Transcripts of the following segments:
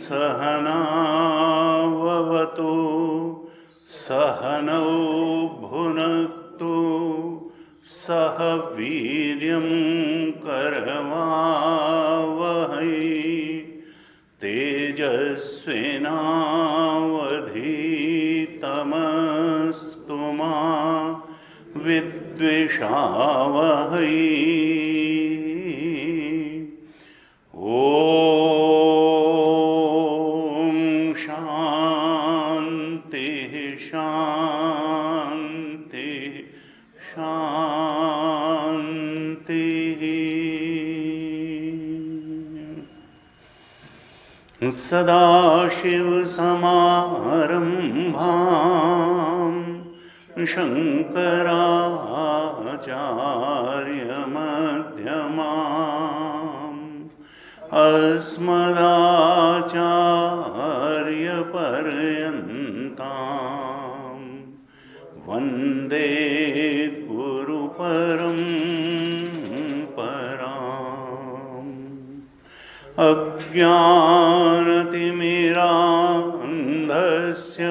सहनावतु सहनौ भुनक्तु सह वीर्यं करवावहै तेजस्विनावधीतमस्तु मा विद्विषावहै। ओम शांति शांति शांति। सदाशिवसमारम्भां शङ्कराचार्यमध्यमाम् अस्मदाचार्यपर्यन्तां वन्दे गुरुपरम्पराम्। अज्ञानतिमिरान्धस्य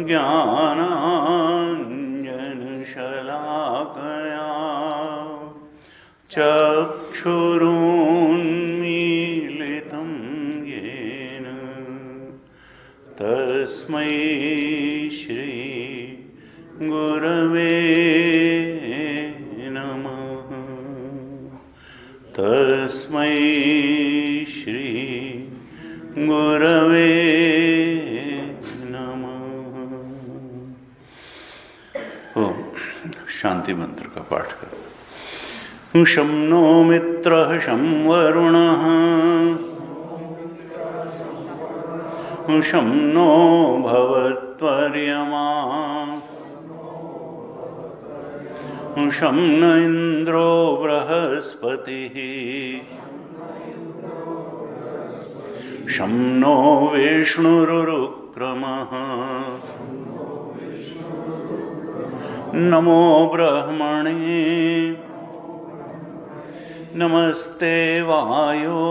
ज्ञानाञ्जनशलाकया चक्षुरुन्मीलितं येन तस्मै श्री गुरवे नमः। तस्मै श्री गुरवे नमः। ओम शांति मंत्र का पाठ करें। शं नो मित्रः शं वरुणः शं नो भवत्वर्यमा शं न इन्द्रो बृहस्पतिः शं नो विष्णुरुक्रमः नमो ब्रह्मणे नमस्ते वायो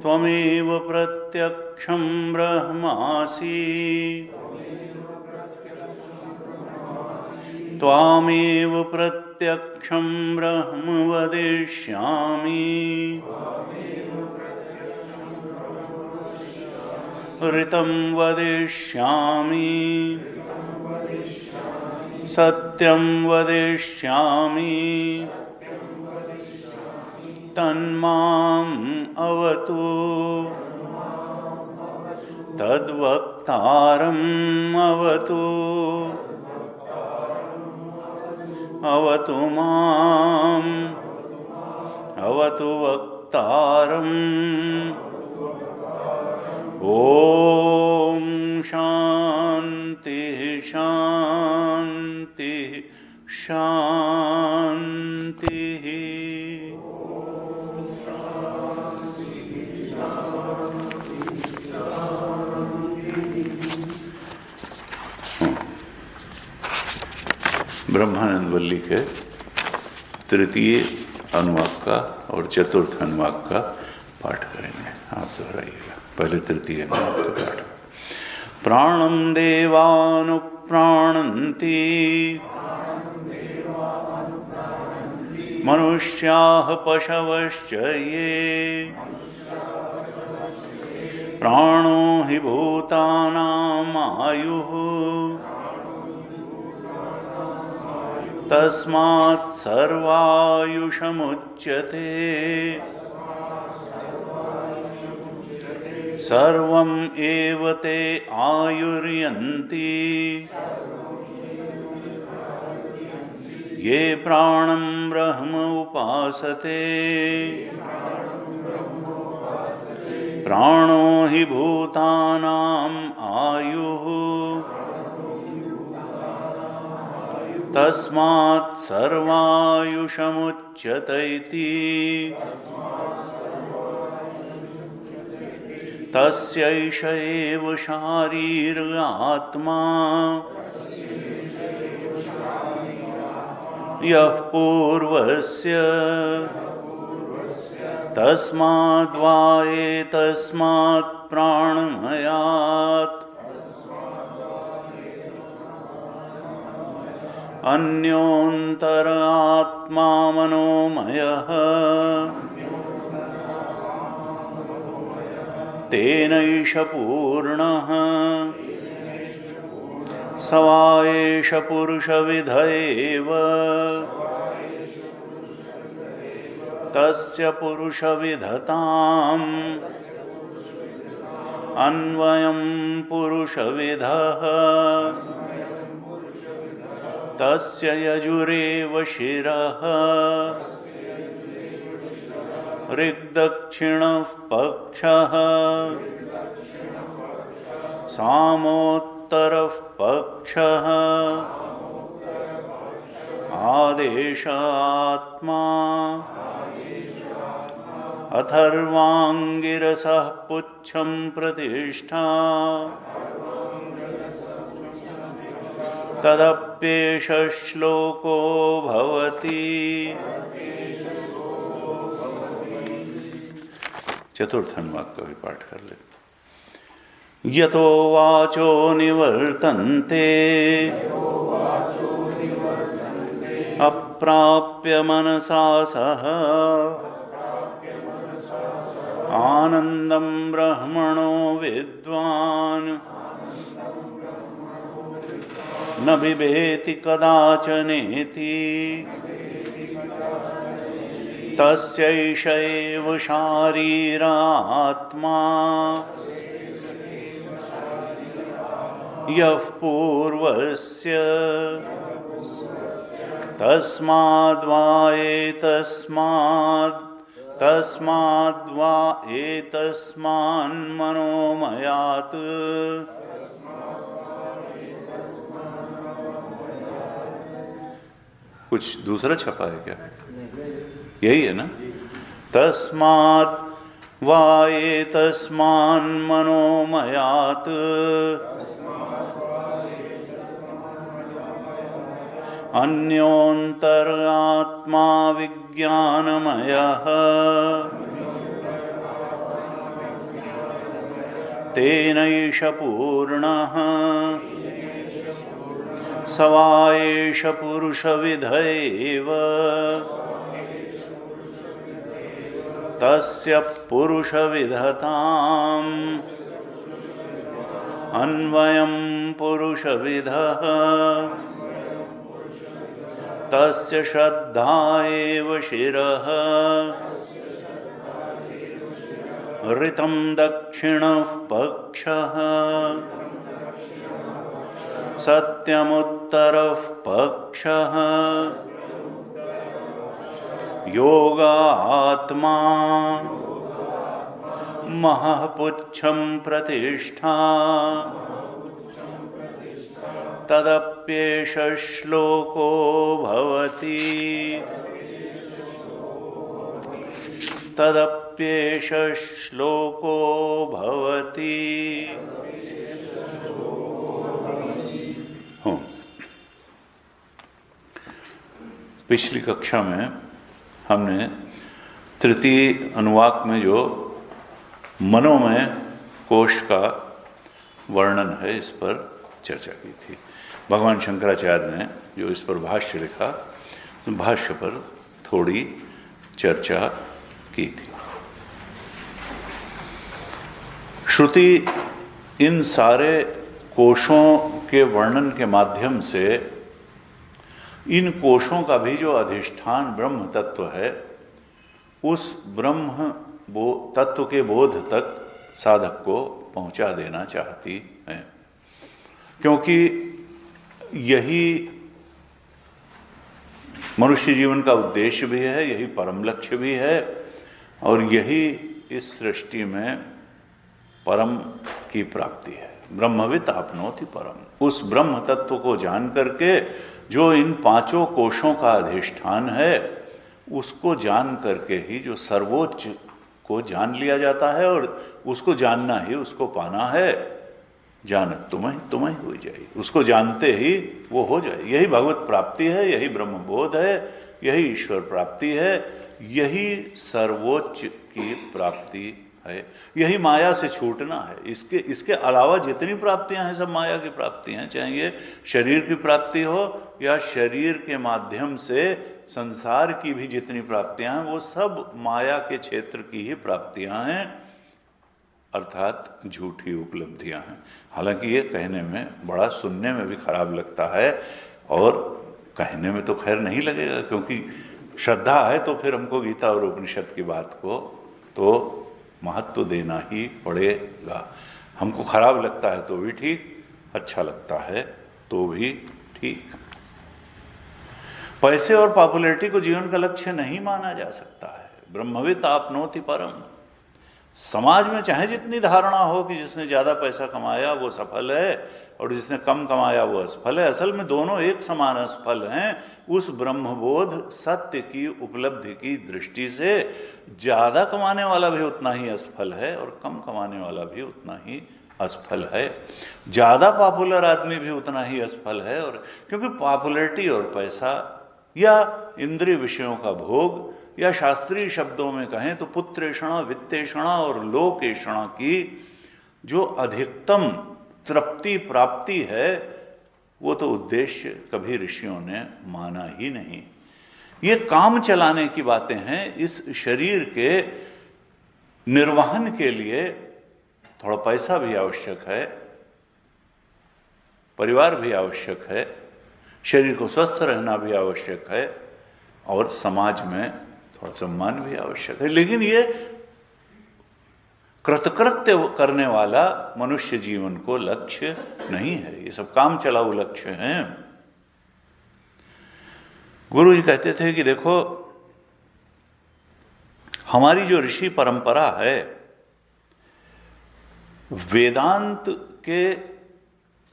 त्वमेव प्रत्यक्षं ब्रह्मासि त्वामेव प्रत्यक्षं ब्रह्म वदिष्यामि ऋतं वदिष्यामि सत्यं वदिष्यामि तन्माम् अवतु तद्वक्तारम् अवतु अवतु माम् अवतु वक्तारम्। ओम शांति शांति शांति। ब्रह्मानंद वल्ली के तृतीय अनुवाक का और चतुर्थ अनुवाक का पाठ करेंगे। आप दोहराइएगा। पहले तृतीय अनुवाक का पाठ। प्राणं देवानुप्राणन्ति मनुष्याः पशवश्च ये प्राणो हि भूतानाम् आयुः तस्मात् सर्वायुषमुच्यते सर्वं एव ते आयुर्यन्ति ये प्राणं ब्रह्म उपासते प्राणो हि भूतानाम् आयुः तस्मात् सर्वायुषमुच्यत इति तस्यैष एव शारीर आत्मा यः पूर्वस्य तस्माद् वा एतस्मात् प्राणमयात् अन्योन्तर आत्मा मनोमयः तेनैष पूर्णः स वा एष पुरुषविद एव तस्य पुरुषविधताम् अन्वयं पुरुषविदः तस्य यजुरेव शिरः ऋग्दक्षिणः पक्षः सामोत्तरः पक्षः आदेश आत्मा अथर्वाङ्गिरसः पुच्छं प्रतिष्ठा तदप्येष श्लोको भवति। चतुर्थ अनुवाक का भी पाठ कर ले। यतो वाचो निवर्तन्ते अप्राप्य मनसा सह आनंदं ब्रह्मणो विद्वान् न बिभेति कदाचनेति तस्यैष एव शारीरात्मा यः पूर्वस्य तस्माद् वा एतस्मान्मनोमयात् कुछ दूसरा छपा है क्या? यही है ना? तस्मात् वा एतस्मान्मनोमयात् अन्योन्तर आत्मा विज्ञानमयः तेनैष पूर्णः स वा एष पुरुषविद एव तस्य पुरुषविधताम् अन्वयं पुरुषविदः तस्य श्रद्धा एव शिरः ऋतं दक्षिणः पक्षः सत्यमुत्तरः पक्षः योगात्मा महपुच्छं प्रतिष्ठा तदप्येष श्लोको भवति। तदप्येष श्लोको भवति। पिछली कक्षा में हमने तृतीय अनुवाक में जो मनोमय कोश का वर्णन है इस पर चर्चा की थी। भगवान शंकराचार्य ने जो इस पर भाष्य लिखा, तो भाष्य पर थोड़ी चर्चा की थी। श्रुति इन सारे कोशों के वर्णन के माध्यम से इन कोशों का भी जो अधिष्ठान ब्रह्म तत्व है, उस ब्रह्म तत्व के बोध तक साधक को पहुंचा देना चाहती है, क्योंकि यही मनुष्य जीवन का उद्देश्य भी है, यही परम लक्ष्य भी है, और यही इस सृष्टि में परम की प्राप्ति है। ब्रह्मवित् आपनोति परम। उस ब्रह्म तत्व को जान करके जो इन पांचों कोशों का अधिष्ठान है, उसको जान करके ही जो सर्वोच्च को जान लिया जाता है, और उसको जानना ही उसको पाना है। जानत तुम्हें हो जाए, उसको जानते ही वो हो जाए। यही भगवत प्राप्ति है, यही ब्रह्मबोध है, यही ईश्वर प्राप्ति है, यही सर्वोच्च की प्राप्ति है, यही माया से छूटना है। इसके अलावा जितनी प्राप्तियां हैं सब माया की प्राप्ति हैं, चाहे ये शरीर की प्राप्ति हो या शरीर के माध्यम से संसार की भी जितनी प्राप्तियां हैं वो सब माया के क्षेत्र की ही प्राप्तियां हैं, अर्थात झूठी उपलब्धियां हैं। हालांकि ये कहने में बड़ा, सुनने में भी खराब लगता है, और कहने में तो खैर नहीं लगेगा, क्योंकि श्रद्धा है तो फिर हमको गीता और उपनिषद की बात को तो महत्व देना ही पड़ेगा। हमको खराब लगता है तो भी ठीक, अच्छा लगता है तो भी ठीक। पैसे और पॉपुलैरिटी को जीवन का लक्ष्य नहीं माना जा सकता है। ब्रह्मवित् आपनोति परम। समाज में चाहे जितनी धारणा हो कि जिसने ज़्यादा पैसा कमाया वो सफल है और जिसने कम कमाया वो असफल है, असल में दोनों एक समान असफल हैं। उस ब्रह्मबोध सत्य की उपलब्धि की दृष्टि से ज़्यादा कमाने वाला भी उतना ही असफल है और कम कमाने वाला भी उतना ही असफल है। ज़्यादा पॉपुलर आदमी भी उतना ही असफल है, और क्योंकि पॉपुलैरिटी और पैसा या इंद्रिय विषयों का भोग, या शास्त्रीय शब्दों में कहें तो पुत्रेषणा, वित्तेषणा और लोकेषणा की जो अधिकतम तृप्ति प्राप्ति है, वो तो उद्देश्य कभी ऋषियों ने माना ही नहीं। ये काम चलाने की बातें हैं। इस शरीर के निर्वहन के लिए थोड़ा पैसा भी आवश्यक है, परिवार भी आवश्यक है, शरीर को स्वस्थ रहना भी आवश्यक है, और समाज में थोड़ा सम्मान भी आवश्यक है। लेकिन ये कृतकृत्य करने वाला मनुष्य जीवन को लक्ष्य नहीं है, ये सब काम चलाऊ लक्ष्य हैं। गुरु जी कहते थे कि देखो, हमारी जो ऋषि परंपरा है, वेदांत के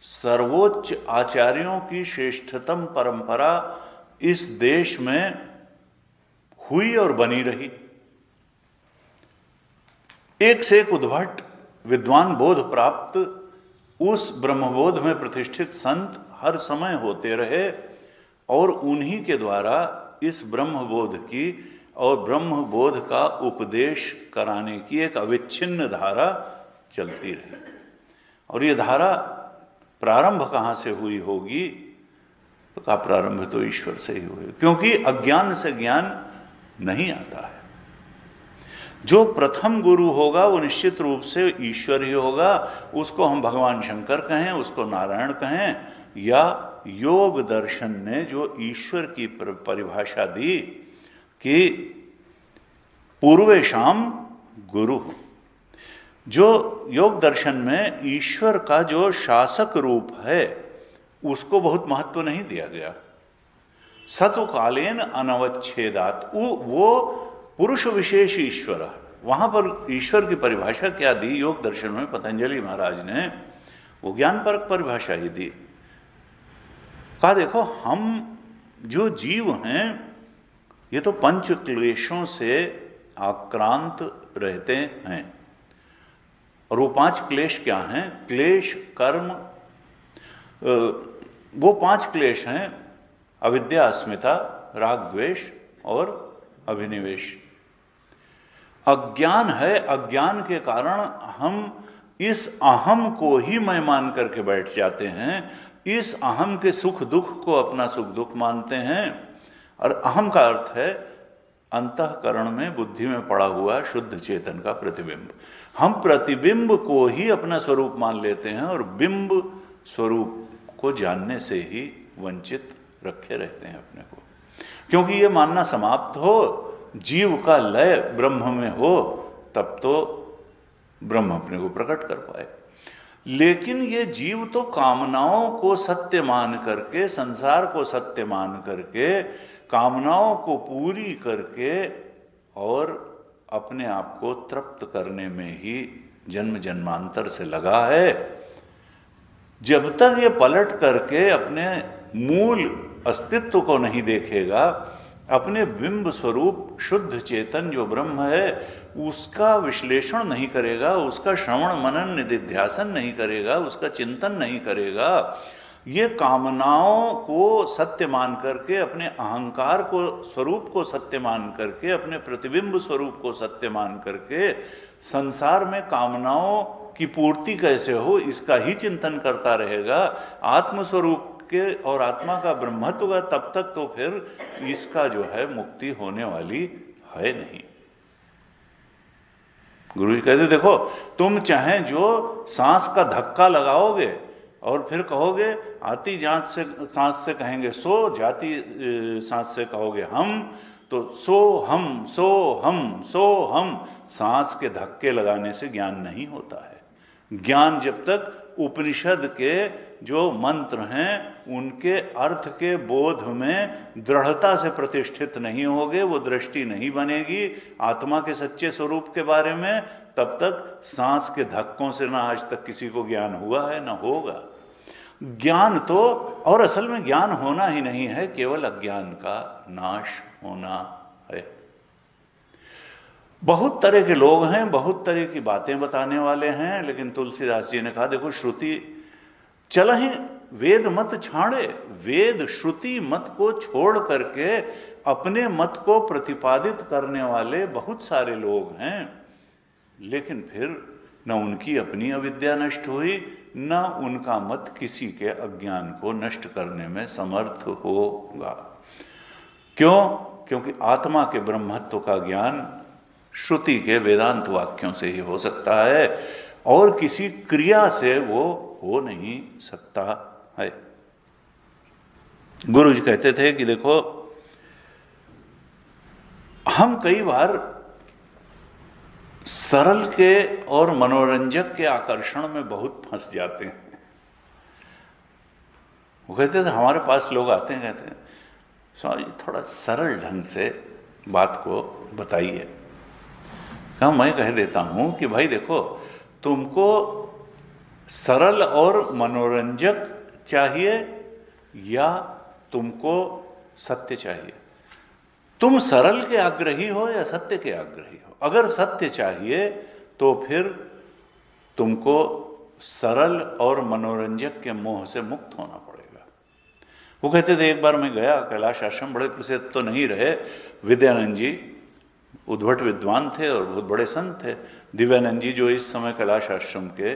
सर्वोच्च आचार्यों की श्रेष्ठतम परंपरा इस देश में हुई और बनी रही। एक से एक उद्भट विद्वान बोध प्राप्त उस ब्रह्मबोध में प्रतिष्ठित संत हर समय होते रहे, और उन्हीं के द्वारा इस ब्रह्मबोध की और ब्रह्मबोध का उपदेश कराने की एक अविच्छिन्न धारा चलती रही। और ये धारा प्रारंभ कहाँ से हुई होगी? तो का प्रारंभ तो ईश्वर से ही हुई, क्योंकि अज्ञान से ज्ञान नहीं आता है। जो प्रथम गुरु होगा वो निश्चित रूप से ईश्वर ही होगा। उसको हम भगवान शंकर कहें, उसको नारायण कहें, या योग दर्शन ने जो ईश्वर की परिभाषा दी कि पूर्वेशाम गुरु, जो योग दर्शन में ईश्वर का जो शासक रूप है उसको बहुत महत्व नहीं दिया गया। सतुकालेन अनवच्छेदात, वो पुरुष विशेष ईश्वर है। वहां पर ईश्वर की परिभाषा क्या दी योग दर्शन में? पतंजलि महाराज ने वो ज्ञानपरक परिभाषा ही दी। कहा देखो, हम जो जीव हैं ये तो पंच क्लेशों से आक्रांत रहते हैं। और वो पांच क्लेश क्या हैं? क्लेश, कर्म, वो पांच क्लेश हैं: अविद्या, अस्मिता, राग, द्वेष और अभिनिवेश। अज्ञान है, अज्ञान के कारण हम इस अहम को ही मैं मान करके बैठ जाते हैं। इस अहम के सुख दुख को अपना सुख दुख मानते हैं। और अहम का अर्थ है अंतःकरण में, बुद्धि में पड़ा हुआ शुद्ध चेतन का प्रतिबिंब। हम प्रतिबिंब को ही अपना स्वरूप मान लेते हैं और बिंब स्वरूप को जानने से ही वंचित रखे रहते हैं अपने को। क्योंकि ये मानना समाप्त हो, जीव का लय ब्रह्म में हो, तब तो ब्रह्म अपने को प्रकट कर पाए। लेकिन ये जीव तो कामनाओं को सत्य मान करके, संसार को सत्य मान करके, कामनाओं को पूरी करके और अपने आप को तृप्त करने में ही जन्म जन्मांतर से लगा है। जब तक ये पलट करके अपने मूल अस्तित्व को नहीं देखेगा, अपने बिंब स्वरूप शुद्ध चेतन जो ब्रह्म है उसका विश्लेषण नहीं करेगा, उसका श्रवण मनन निधिध्यासन नहीं करेगा, उसका चिंतन नहीं करेगा, ये कामनाओं को सत्य मान करके, अपने अहंकार को स्वरूप को सत्य मान करके, अपने प्रतिबिंब स्वरूप को सत्य मान करके संसार में कामनाओं की पूर्ति कैसे हो इसका ही चिंतन करता रहेगा, आत्मस्वरूप के और आत्मा का ब्रह्मत्व का, तब तक तो फिर इसका जो है मुक्ति होने वाली है नहीं। गुरु जी कहते देखो, तुम चाहे जो सांस का धक्का लगाओगे और फिर कहोगे, आती जांच से सांस से कहेंगे सो, जाती सांस से कहोगे हम, तो सो हम सो हम सो हम, सांस के धक्के लगाने से ज्ञान नहीं होता है। ज्ञान जब तक उपनिषद के जो मंत्र हैं उनके अर्थ के बोध में दृढ़ता से प्रतिष्ठित नहीं होगे, वो दृष्टि नहीं बनेगी आत्मा के सच्चे स्वरूप के बारे में, तब तक सांस के धक्कों से ना आज तक किसी को ज्ञान हुआ है ना होगा। ज्ञान तो, और असल में ज्ञान होना ही नहीं है, केवल अज्ञान का नाश होना है। बहुत तरह के लोग हैं, बहुत तरह की बातें बताने वाले हैं, लेकिन तुलसीदास जी ने कहा देखो, श्रुति चलहि वेद मत छाड़े, वेद श्रुति मत को छोड़ करके अपने मत को प्रतिपादित करने वाले बहुत सारे लोग हैं, लेकिन फिर न उनकी अपनी अविद्या नष्ट हुई, न उनका मत किसी के अज्ञान को नष्ट करने में समर्थ होगा। क्यों? क्योंकि आत्मा के ब्रह्मत्व का ज्ञान श्रुति के वेदांत वाक्यों से ही हो सकता है और किसी क्रिया से वो हो नहीं सकता है। गुरु जी कहते थे कि देखो, हम कई बार सरल के और मनोरंजक के आकर्षण में बहुत फंस जाते हैं। वो कहते थे, हमारे पास लोग आते हैं, कहते हैं स्वामी जी थोड़ा सरल ढंग से बात को बताइए। कहा मैं कह देता हूं कि भाई देखो, तुमको सरल और मनोरंजक चाहिए या तुमको सत्य चाहिए? तुम सरल के आग्रही हो या सत्य के आग्रही हो? अगर सत्य चाहिए तो फिर तुमको सरल और मनोरंजक के मोह से मुक्त होना पड़ेगा। वो कहते थे, एक बार मैं गया कैलाश आश्रम, बड़े प्रसिद्ध तो नहीं रहे, विद्यानंद जी उद्भट विद्वान थे और बहुत बड़े संत थे। दिव्यानंद जी जो इस समय कैलाश आश्रम के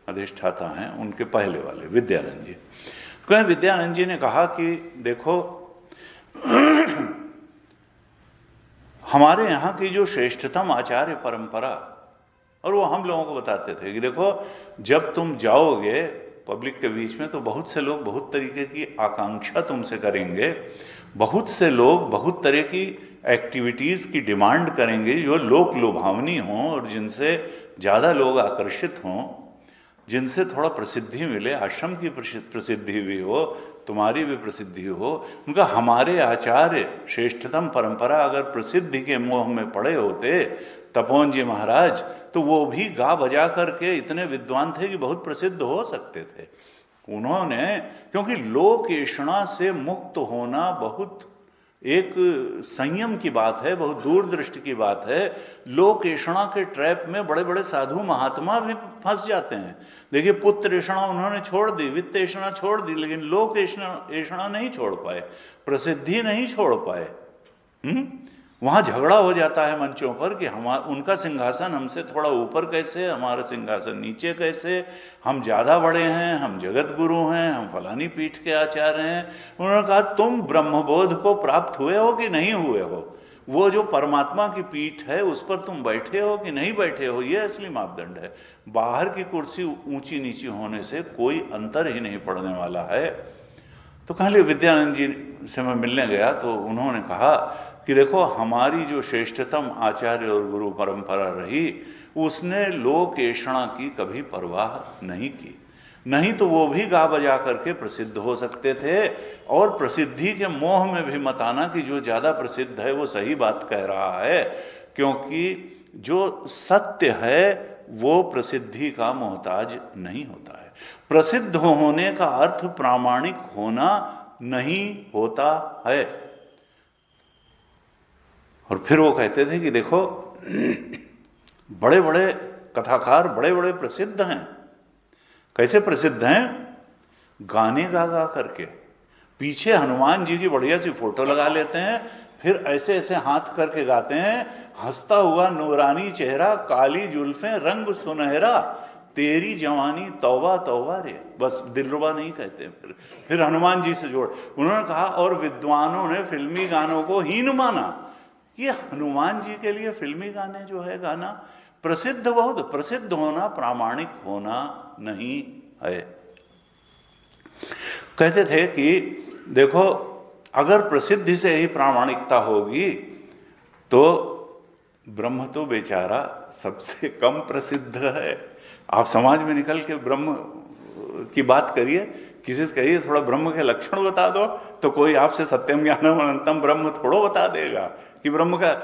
अधिष्ठाता हैं, उनके पहले वाले विद्यानंद जी। क्योंकि विद्यानंद जी ने कहा कि देखो, हमारे यहाँ की जो श्रेष्ठतम आचार्य परंपरा, और वो हम लोगों को बताते थे कि देखो, जब तुम जाओगे पब्लिक के बीच में तो बहुत से लोग बहुत तरीके की आकांक्षा तुमसे करेंगे, बहुत से लोग बहुत तरह की एक्टिविटीज़ की डिमांड करेंगे जो लोक लुभावनी हों और जिनसे ज़्यादा लोग आकर्षित हों, जिनसे थोड़ा प्रसिद्धि मिले, आश्रम की प्रसिद्धि भी हो, तुम्हारी भी प्रसिद्धि हो। उनका हमारे आचार्य श्रेष्ठतम परंपरा अगर प्रसिद्धि के मोह में पड़े होते तपोवन जी महाराज, तो वो भी गा बजा करके इतने विद्वान थे कि बहुत प्रसिद्ध हो सकते थे। उन्होंने, क्योंकि लोक ऐषणा से मुक्त होना बहुत एक संयम की बात है, बहुत दूरदृष्टि की बात है। लोक ऐषणा के ट्रैप में बड़े बड़े साधु महात्मा भी फंस जाते हैं। देखिए, पुत्र ऐषणा उन्होंने छोड़ दी, वित्त ऐषणा छोड़ दी, लेकिन लोक ऐषणा नहीं छोड़ पाए, प्रसिद्धि नहीं छोड़ पाए। वहां झगड़ा हो जाता है मंचों पर कि उनका सिंहासन हमसे थोड़ा ऊपर कैसे, हमारा सिंहासन नीचे कैसे, हम ज़्यादा बड़े हैं, हम जगत गुरु हैं, हम फलानी पीठ के आचार्य हैं। उन्होंने कहा, तुम ब्रह्मबोध को प्राप्त हुए हो कि नहीं हुए हो? वो जो परमात्मा की पीठ है उस पर तुम बैठे हो कि नहीं बैठे हो, ये असली मापदंड है। बाहर की कुर्सी ऊंची नीची होने से कोई अंतर ही नहीं पड़ने वाला है। तो कहा, विद्यानंद जी से मैं मिलने गया तो उन्होंने कहा कि देखो, हमारी जो श्रेष्ठतम आचार्य और गुरु परंपरा रही, उसने लोक ऐषणा की कभी परवाह नहीं की, नहीं तो वो भी गा बजा करके प्रसिद्ध हो सकते थे। और प्रसिद्धि के मोह में भी मत आना कि जो ज़्यादा प्रसिद्ध है वो सही बात कह रहा है, क्योंकि जो सत्य है वो प्रसिद्धि का मोहताज नहीं होता है। प्रसिद्ध होने का अर्थ प्रामाणिक होना नहीं होता है। और फिर वो कहते थे कि देखो बड़े बड़े कथाकार बड़े बड़े प्रसिद्ध हैं। कैसे प्रसिद्ध हैं? गाने गा गा करके पीछे हनुमान जी की बढ़िया सी फोटो लगा लेते हैं, फिर ऐसे ऐसे हाथ करके गाते हैं, हंसता हुआ नूरानी चेहरा, काली जुल्फें, रंग सुनहरा, तेरी जवानी तौबा तौबा रे। बस दिलरुबा नहीं कहते। फिर हनुमान जी से जोड़ उन्होंने कहा और विद्वानों ने फिल्मी गानों को हीन माना। ये हनुमान जी के लिए फिल्मी गाने जो है गाना प्रसिद्ध, बहुत प्रसिद्ध होना प्रामाणिक होना नहीं है। कहते थे कि देखो अगर प्रसिद्धि से ही प्रामाणिकता होगी तो ब्रह्म तो बेचारा सबसे कम प्रसिद्ध है। आप समाज में निकल के ब्रह्म की बात करिए, किसी से कहिए थोड़ा ब्रह्म के लक्षण बता दो, तो कोई आपसे सत्यम ज्ञानम अनंतम ब्रह्म थोड़ो बता देगा कि ब्रह्म का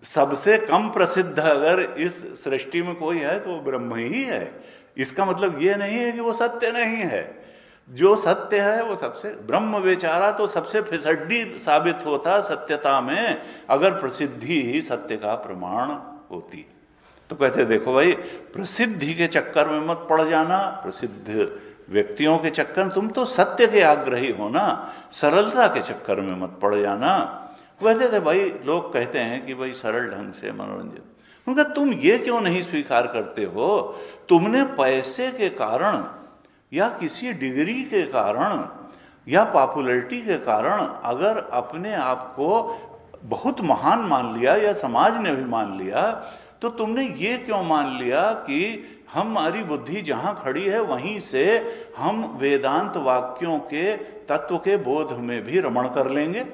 सबसे कम प्रसिद्ध अगर इस सृष्टि में कोई है तो वो ब्रह्म ही है। इसका मतलब ये नहीं है कि वो सत्य नहीं है। जो सत्य है वो सबसे, ब्रह्म बेचारा तो सबसे फिसड्डी साबित होता सत्यता में अगर प्रसिद्धि ही सत्य का प्रमाण होती। तो कहते देखो भाई, प्रसिद्धि के चक्कर में मत पड़ जाना, प्रसिद्ध व्यक्तियों के चक्कर में, तुम तो सत्य के आग्रही हो ना, सरलता के चक्कर में मत पड़ जाना। कहते थे भाई, लोग कहते हैं कि भाई सरल ढंग से मनोरंजन, उनका तुम ये क्यों नहीं स्वीकार करते हो? तुमने पैसे के कारण या किसी डिग्री के कारण या पॉपुलैरिटी के कारण अगर अपने आप को बहुत महान मान लिया या समाज ने भी मान लिया, तो तुमने ये क्यों मान लिया कि हमारी बुद्धि जहां खड़ी है वहीं से हम वेदांत वाक्यों के तत्व के बोध में भी रमण कर लेंगे?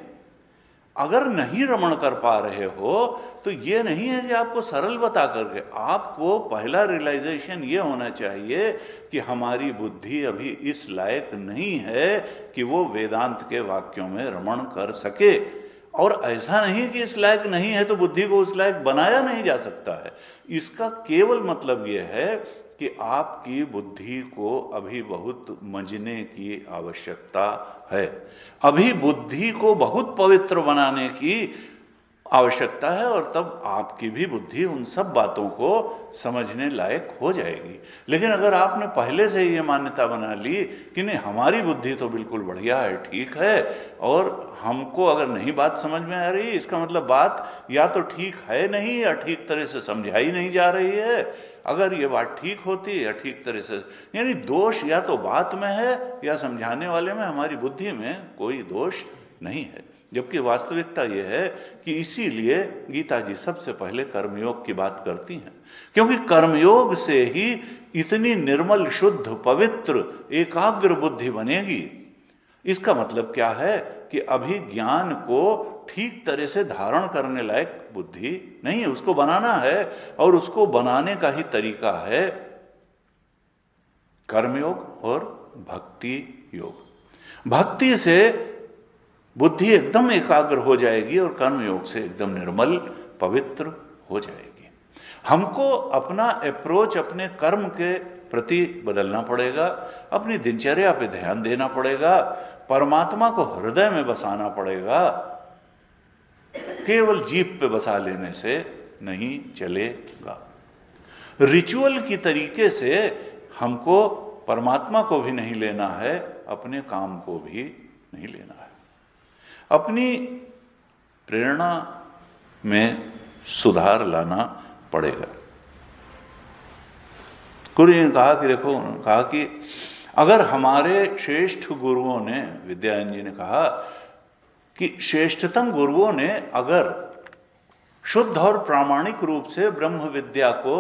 अगर नहीं रमण कर पा रहे हो तो ये नहीं है कि आपको सरल बता करके, आपको पहला रियलाइजेशन ये होना चाहिए कि हमारी बुद्धि अभी इस लायक नहीं है कि वो वेदांत के वाक्यों में रमण कर सके। और ऐसा नहीं कि इस लायक नहीं है तो बुद्धि को उस लायक बनाया नहीं जा सकता है। इसका केवल मतलब ये है कि आपकी बुद्धि को अभी बहुत मंजने की आवश्यकता है, अभी बुद्धि को बहुत पवित्र बनाने की आवश्यकता है, और तब आपकी भी बुद्धि उन सब बातों को समझने लायक हो जाएगी। लेकिन अगर आपने पहले से ये मान्यता बना ली कि नहीं हमारी बुद्धि तो बिल्कुल बढ़िया है, ठीक है, और हमको अगर नहीं बात समझ में आ रही, इसका मतलब बात या तो ठीक है नहीं या ठीक तरह से समझाई नहीं जा रही है। अगर ये बात ठीक होती या ठीक तरह से, यानी दोष या तो बात में है या समझाने वाले में, हमारी बुद्धि में कोई दोष नहीं है। जबकि वास्तविकता यह है कि इसीलिए गीता जी सबसे पहले कर्मयोग की बात करती हैं, क्योंकि कर्मयोग से ही इतनी निर्मल, शुद्ध, पवित्र, एकाग्र बुद्धि बनेगी। इसका मतलब क्या है कि अभी ज्ञान को ठीक तरह से धारण करने लायक बुद्धि नहीं है, उसको बनाना है, और उसको बनाने का ही तरीका है कर्मयोग और भक्ति योग। भक्ति से बुद्धि एकदम एकाग्र हो जाएगी और कर्मयोग से एकदम निर्मल, पवित्र हो जाएगी। हमको अपना अप्रोच अपने कर्म के प्रति बदलना पड़ेगा, अपनी दिनचर्या पे ध्यान देना पड़ेगा, परमात्मा को हृदय में बसाना पड़ेगा। केवल जीभ पे बसा लेने से नहीं चलेगा। रिचुअल की तरीके से हमको परमात्मा को भी नहीं लेना है, अपने काम को भी नहीं लेना है। अपनी प्रेरणा में सुधार लाना पड़ेगा। गुरु जी ने कहा कि देखो, कहा कि अगर हमारे श्रेष्ठ गुरुओं ने, विद्यायन जी ने कहा कि श्रेष्ठतम गुरुओं ने अगर शुद्ध और प्रामाणिक रूप से ब्रह्म विद्या को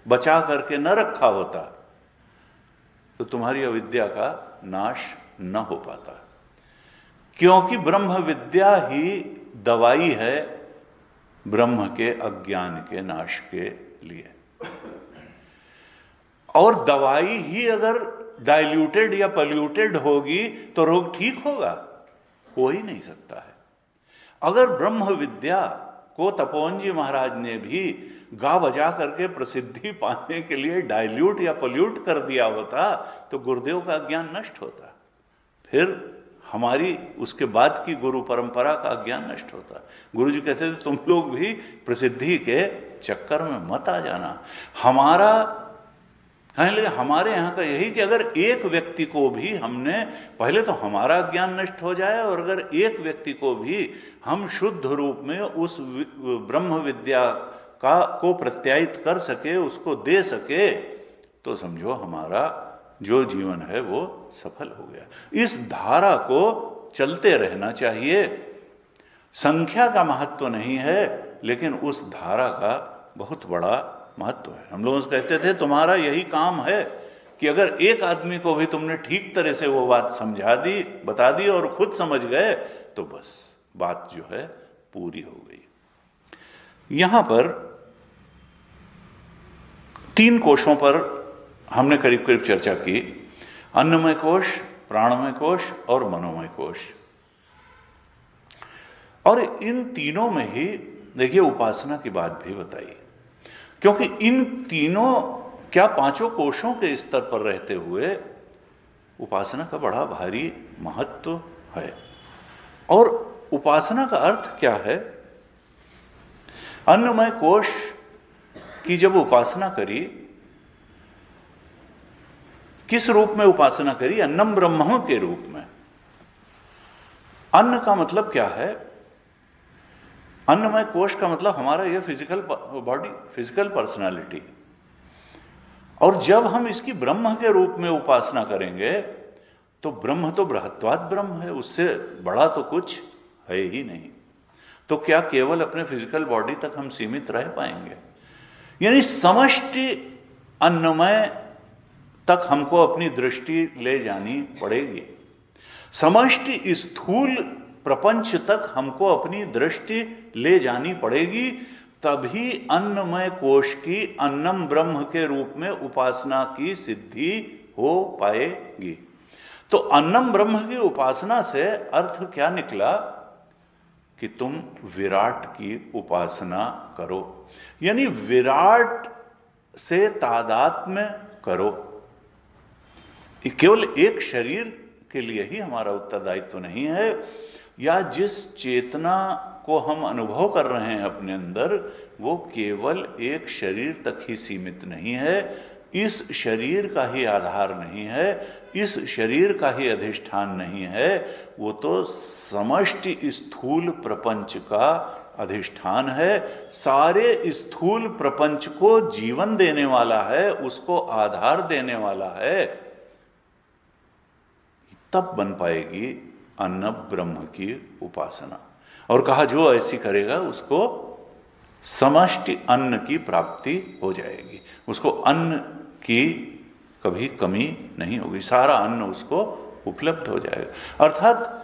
बचा करके न रखा होता तो तुम्हारी अविद्या का नाश न हो पाता, क्योंकि ब्रह्म विद्या ही दवाई है ब्रह्म के अज्ञान के नाश के लिए। और दवाई ही अगर डाइल्यूटेड या पॉल्यूटेड होगी तो रोग ठीक होगा? हो ही नहीं सकता है। अगर ब्रह्म विद्या को तपोवन जी महाराज ने भी गा बजा करके प्रसिद्धि पाने के लिए डाइल्यूट या पॉल्यूट कर दिया होता तो गुरुदेव का ज्ञान नष्ट होता। फिर हमारी उसके बाद की गुरु परंपरा का ज्ञान नष्ट होता। गुरु जी कहते थे तुम लोग भी प्रसिद्धि के चक्कर में मत आ जाना। हमारा हमारे यहाँ का यही कि अगर एक व्यक्ति को भी हमने, पहले तो हमारा ज्ञान नष्ट हो जाए, और अगर एक व्यक्ति को भी हम शुद्ध रूप में उस ब्रह्म विद्या को प्रत्यायित कर सके, उसको दे सके, तो समझो हमारा जो जीवन है वो सफल हो गया। इस धारा को चलते रहना चाहिए। संख्या का महत्व नहीं है, लेकिन उस धारा का बहुत बड़ा महत्व है। हम लोग उसको कहते थे तुम्हारा यही काम है कि अगर एक आदमी को भी तुमने ठीक तरह से वो बात समझा दी, बता दी और खुद समझ गए, तो बस बात जो है पूरी हो गई। यहां पर 3 कोशों पर हमने करीब करीब चर्चा की, अन्नमय कोश, प्राणमय कोश और मनोमय कोश। और इन तीनों में ही देखिए उपासना की बात भी बताई, क्योंकि इन तीनों क्या 5 कोशों के स्तर पर रहते हुए उपासना का बड़ा भारी महत्व है। और उपासना का अर्थ क्या है? अन्नमय कोश की जब उपासना करी, किस रूप में उपासना करी? अन्नम ब्रह्म के रूप में। अन्न का मतलब क्या है? अन्नमय कोश का मतलब हमारा यह फिजिकल बॉडी, फिजिकल पर्सनालिटी। और जब हम इसकी ब्रह्म के रूप में उपासना करेंगे तो ब्रह्म तो बृहत्वाद ब्रह्म है, उससे बड़ा तो कुछ है ही नहीं। तो क्या केवल अपने फिजिकल बॉडी तक हम सीमित रह पाएंगे? यानी समष्टि अन्नमय तक हमको अपनी दृष्टि ले जानी पड़ेगी। समष्टि स्थूल प्रपंच तक हमको अपनी दृष्टि ले जानी पड़ेगी, तभी अन्नमय कोश की अन्नम ब्रह्म के रूप में उपासना की सिद्धि हो पाएगी। तो अन्नम ब्रह्म की उपासना से अर्थ क्या निकला? कि तुम विराट की उपासना करो, यानी विराट से तादात्म्य करो। केवल एक शरीर के लिए ही हमारा उत्तरदायित्व नहीं है, या जिस चेतना को हम अनुभव कर रहे हैं अपने अंदर, वो केवल एक शरीर तक ही सीमित नहीं है, इस शरीर का ही आधार नहीं है, इस शरीर का ही अधिष्ठान नहीं है, वो तो समष्टि स्थूल प्रपंच का अधिष्ठान है। सारे स्थूल प्रपंच को जीवन देने वाला है, उसको आधार देने वाला है। तब बन पाएगी अन्न ब्रह्म की उपासना। और कहा जो ऐसी करेगा उसको समष्टि अन्न की प्राप्ति हो जाएगी, उसको अन्न की कभी कमी नहीं होगी, सारा अन्न उसको उपलब्ध हो जाएगा। अर्थात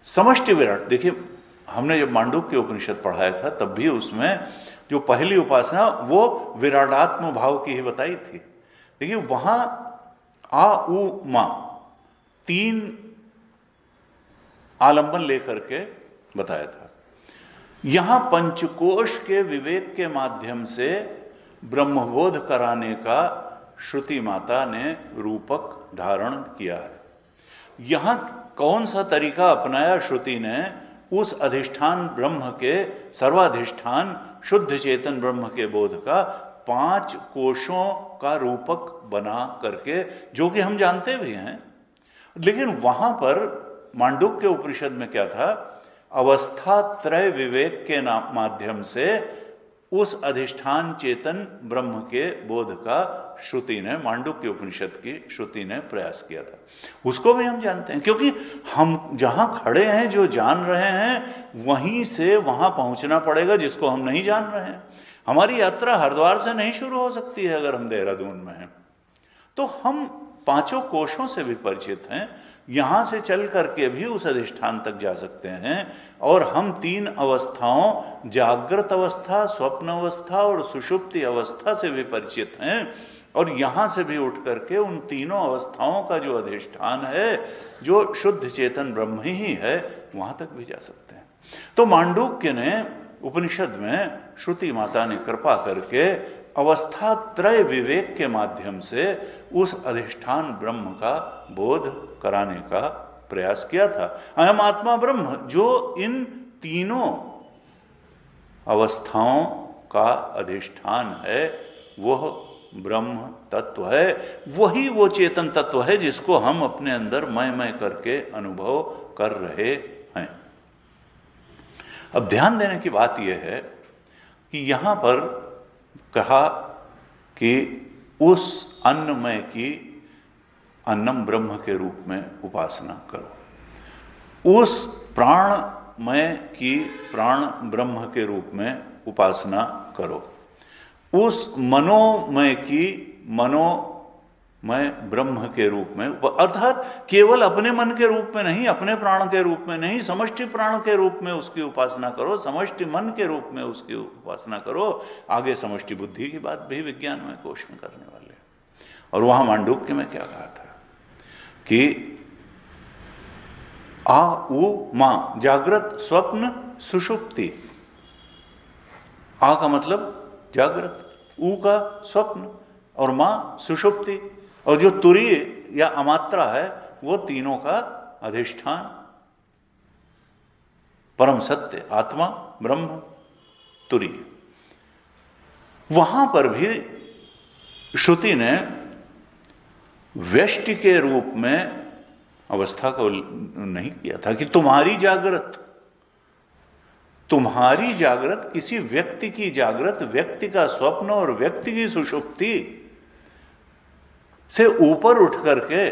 समष्टि विराट। देखिए हमने जब मांडूक्य उपनिषद पढ़ाया था तब भी उसमें जो पहली उपासना वो विराटात्म भाव की ही बताई थी। देखिए वहां आ उ मा 3 आलंबन लेकर के बताया था। यहां पंचकोश के विवेक के माध्यम से ब्रह्मबोध कराने का श्रुति माता ने रूपक धारण किया है। यहां कौन सा तरीका अपनाया श्रुति ने? उस अधिष्ठान ब्रह्म के, सर्वाधिष्ठान शुद्ध चेतन ब्रह्म के बोध का 5 कोशों का रूपक बना करके, जो कि हम जानते भी हैं। लेकिन वहां पर मांडूक्य उपनिषद में क्या था? अवस्था त्रय विवेक के माध्यम से उस अधिष्ठान चेतन ब्रह्म के बोध का श्रुति ने, मांडूक्य उपनिषद की श्रुति ने प्रयास किया था। उसको भी हम जानते हैं, क्योंकि हम जहां खड़े हैं, जो जान रहे हैं, वहीं से वहां पहुंचना पड़ेगा जिसको हम नहीं जान रहे हैं। हमारी यात्रा हरिद्वार से नहीं शुरू हो सकती है अगर हम देहरादून में हैं। तो हम 5 कोशों से भी परिचित हैं, यहां से चल करके भी उस अधिष्ठान तक जा सकते हैं। और हम 3 अवस्थाओं, जागृत अवस्था, स्वप्न अवस्था और सुषुप्ति अवस्था से भी परिचित हैं। और यहां से भी उठ करके उन तीनों अवस्थाओं का जो अधिष्ठान है, जो शुद्ध चेतन ब्रह्म ही है, वहां तक भी जा सकते हैं। तो मांडूक्य ने उपनिषद में श्रुति माता ने कृपा करके अवस्था त्रय विवेक के माध्यम से उस अधिष्ठान ब्रह्म का बोध कराने का प्रयास किया था। अयम आत्मा ब्रह्म, जो इन तीनों अवस्थाओं का अधिष्ठान है वह ब्रह्म तत्व है, वही वो चेतन तत्व है जिसको हम अपने अंदर मैं करके अनुभव कर रहे हैं। अब ध्यान देने की बात यह है कि यहां पर कहा कि उस अन्नमय की अन्नम ब्रह्म के रूप में उपासना करो, उस प्राणमय की प्राण ब्रह्म के रूप में उपासना करो, उस मनोमय की मनोमय ब्रह्म के रूप में, अर्थात केवल अपने मन के रूप में नहीं, अपने प्राण के रूप में नहीं, समष्टि प्राण के रूप में उसकी उपासना करो, समष्टि मन के रूप में उसकी उपासना करो। आगे समष्टि बुद्धि की बात भी विज्ञान में कोश में करने वाले। और वहां मांडूक्य में क्या कहा था कि आ उ मां, जागृत स्वप्न सुषुप्ति। आ का मतलब जागृत, ऊ का स्वप्न और मां सुषुप्ति, और जो तुरीय या अमात्रा है वो तीनों का अधिष्ठान, परम सत्य आत्मा ब्रह्म तुरीय। वहां पर भी श्रुति ने व्यष्टि के रूप में अवस्था को नहीं किया था कि तुम्हारी जागृत किसी व्यक्ति की जागृत, व्यक्ति का स्वप्न और व्यक्ति की सुषुप्ति से ऊपर उठ करके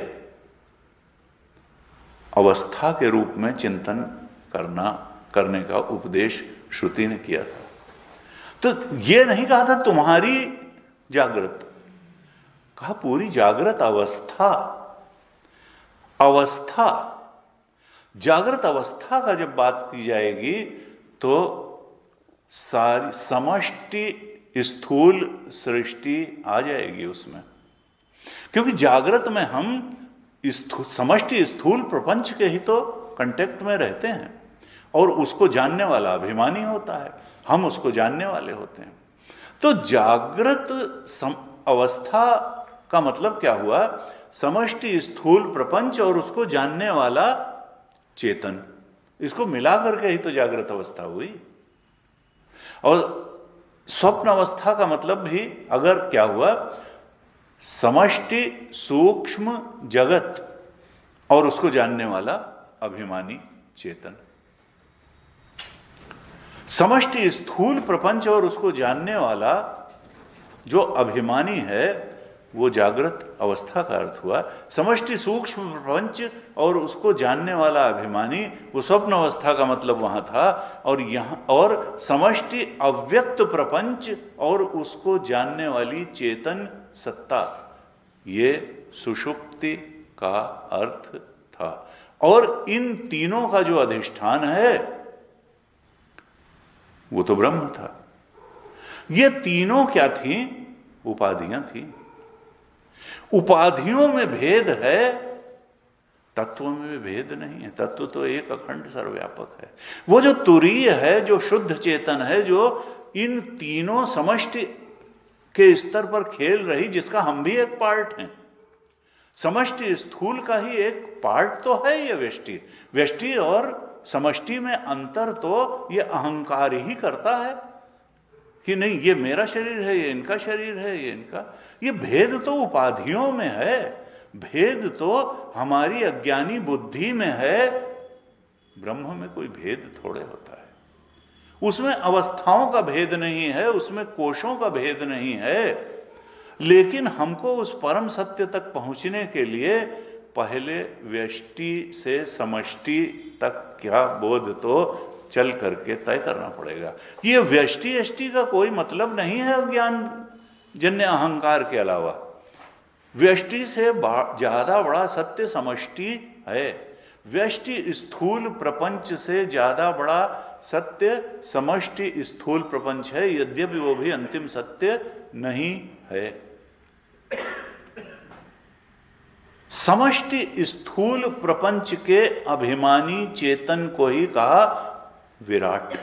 अवस्था के रूप में चिंतन करने का उपदेश श्रुति ने किया था। तो यह नहीं कहा था तुम्हारी जागृत, कहा पूरी जागृत अवस्था। जागृत अवस्था का जब बात की जाएगी तो सारी समष्टि स्थूल सृष्टि आ जाएगी उसमें, क्योंकि जागृत में हम समष्टि स्थूल प्रपंच के ही तो कांटेक्ट में रहते हैं और उसको जानने वाला अभिमानी होता है, हम उसको जानने वाले होते हैं। तो जागृत अवस्था का मतलब क्या हुआ? समष्टि स्थूल प्रपंच और उसको जानने वाला चेतन, इसको मिला करके ही तो जागृत अवस्था हुई। और स्वप्न अवस्था का मतलब भी अगर क्या हुआ, समष्टि सूक्ष्म जगत और उसको जानने वाला अभिमानी चेतन, समष्टि स्थूल प्रपंच और उसको जानने वाला जो अभिमानी है वो जागृत अवस्था का अर्थ हुआ। समष्टि सूक्ष्म प्रपंच और उसको जानने वाला अभिमानी वो स्वप्न अवस्था का मतलब वहां था। और यहां और समष्टि अव्यक्त प्रपंच और उसको जानने वाली चेतन सत्ता, ये सुषुप्ति का अर्थ था। और इन तीनों का जो अधिष्ठान है वो तो ब्रह्म था। ये तीनों क्या थी? उपाधियां थी। उपाधियों में भेद है, तत्वों में भी भेद नहीं है। तत्व तो एक अखंड सर्वव्यापक है। वो जो तुरीय है, जो शुद्ध चेतन है, जो इन तीनों समष्टि के स्तर पर खेल रही, जिसका हम भी एक पार्ट हैं। समष्टि स्थूल का ही एक पार्ट तो है ये व्यष्टि। व्यष्टि और समष्टि में अंतर तो ये अहंकार ही करता है कि नहीं ये मेरा शरीर है, ये इनका शरीर है, ये इनका। ये भेद तो उपाधियों में है, भेद तो हमारी अज्ञानी बुद्धि में है। ब्रह्म में कोई भेद थोड़े होता है। उसमें अवस्थाओं का भेद नहीं है, उसमें कोशों का भेद नहीं है। लेकिन हमको उस परम सत्य तक पहुंचने के लिए पहले व्यष्टि से समष्टि तक क्या बोध तो चल करके तय करना पड़ेगा। ये व्यष्टि यष्टि का कोई मतलब नहीं है अज्ञान जन्य अहंकार के अलावा। व्यष्टि से ज्यादा बड़ा सत्य समष्टि है। व्यष्टि स्थूल प्रपंच से ज्यादा बड़ा सत्य समष्टि स्थूल प्रपंच है, यद्यपि वो भी अंतिम सत्य नहीं है। समष्टि स्थूल प्रपंच के अभिमानी चेतन को ही कहा विराट।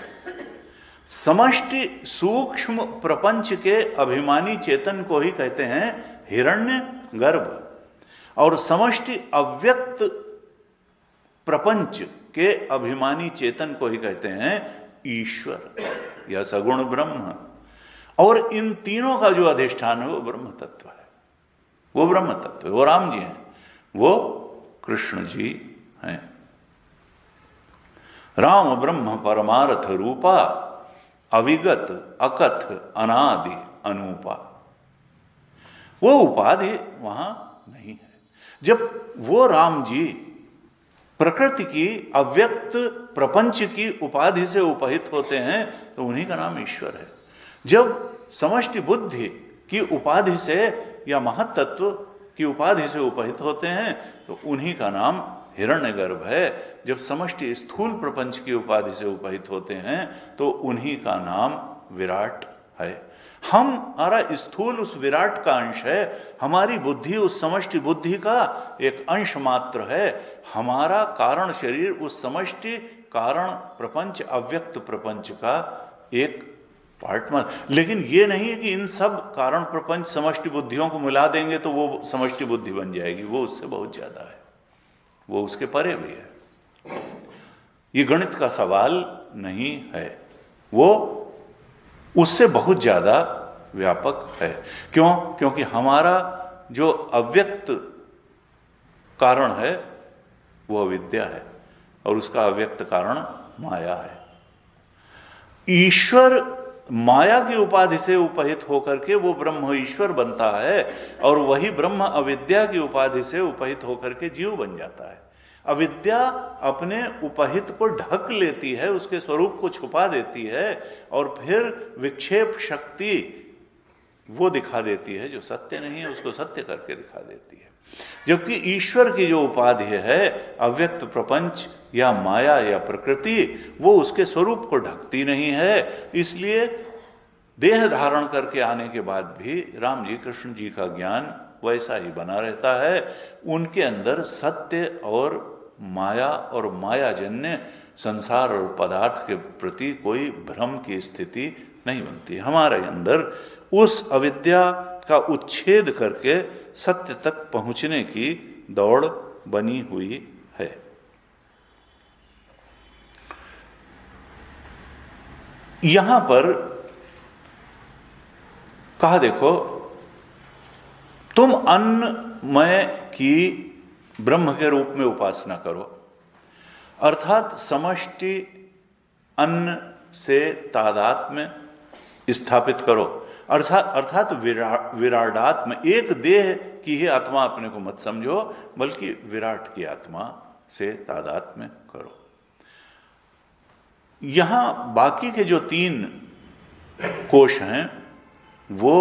समष्टि सूक्ष्म प्रपंच के अभिमानी चेतन को ही कहते हैं हिरण्य गर्भ। और समष्टि अव्यक्त प्रपंच के अभिमानी चेतन को ही कहते हैं ईश्वर या सगुण ब्रह्म। और इन तीनों का जो अधिष्ठान है वो ब्रह्म तत्व है, वो ब्रह्म तत्व है, वो राम जी हैं, वो कृष्ण जी हैं। राम ब्रह्म परमार्थ रूपा, अविगत अकथ अनादि अनूपा। वो उपाधि वहां नहीं है। जब वो राम जी प्रकृति की अव्यक्त प्रपंच की उपाधि से उपहित होते हैं तो उन्हीं का नाम ईश्वर है। जब समष्टि बुद्धि की उपाधि से या महत्त्व की उपाधि से उपहित होते हैं तो उन्हीं का नाम हिरण्यगर्भ है। जब समष्टि स्थूल प्रपंच की उपाधि से उपहित होते हैं तो उन्हीं का नाम विराट है। हमारा स्थूल उस विराट का अंश है, हमारी बुद्धि उस समष्टि बुद्धि का एक अंश मात्र है, हमारा कारण शरीर उस समष्टि कारण प्रपंच अव्यक्त प्रपंच का एक पार्ट मात्र। लेकिन ये नहीं है कि इन सब कारण प्रपंच समष्टि बुद्धियों को मिला देंगे तो वो समष्टि बुद्धि बन जाएगी, वो उससे बहुत ज्यादा है, वो उसके परे भी है। ये गणित का सवाल नहीं है, वो उससे बहुत ज्यादा व्यापक है। क्यों? क्योंकि हमारा जो अव्यक्त कारण है वो अविद्या है और उसका अव्यक्त कारण माया है। ईश्वर माया की उपाधि से उपहित होकर के वो ब्रह्म ईश्वर बनता है और वही ब्रह्म अविद्या की उपाधि से उपहित होकर के जीव बन जाता है। अविद्या अपने उपहित को ढक लेती है, उसके स्वरूप को छुपा देती है और फिर विक्षेप शक्ति वो दिखा देती है जो सत्य नहीं है, उसको सत्य करके दिखा देती है। जबकि ईश्वर की जो उपाधि है अव्यक्त प्रपंच या माया या प्रकृति, वो उसके स्वरूप को ढकती नहीं है। इसलिए देह धारण करके आने के बाद भी राम जी कृष्ण जी का ज्ञान वैसा ही बना रहता है। उनके अंदर सत्य और माया और मायाजन्य संसार और पदार्थ के प्रति कोई भ्रम की स्थिति नहीं बनती। हमारे अंदर उस अविद्या का उच्छेद करके सत्य तक पहुंचने की दौड़ बनी हुई है। यहां पर कहा देखो, तुम अन्नमय की ब्रह्म के रूप में उपासना करो, अर्थात समष्टि अन्न से तादात्म्य स्थापित करो, अर्थात विराडात्म, एक देह की ही आत्मा अपने को मत समझो बल्कि विराट की आत्मा से तादात्म्य करो। यहां बाकी के जो 3 कोश हैं वो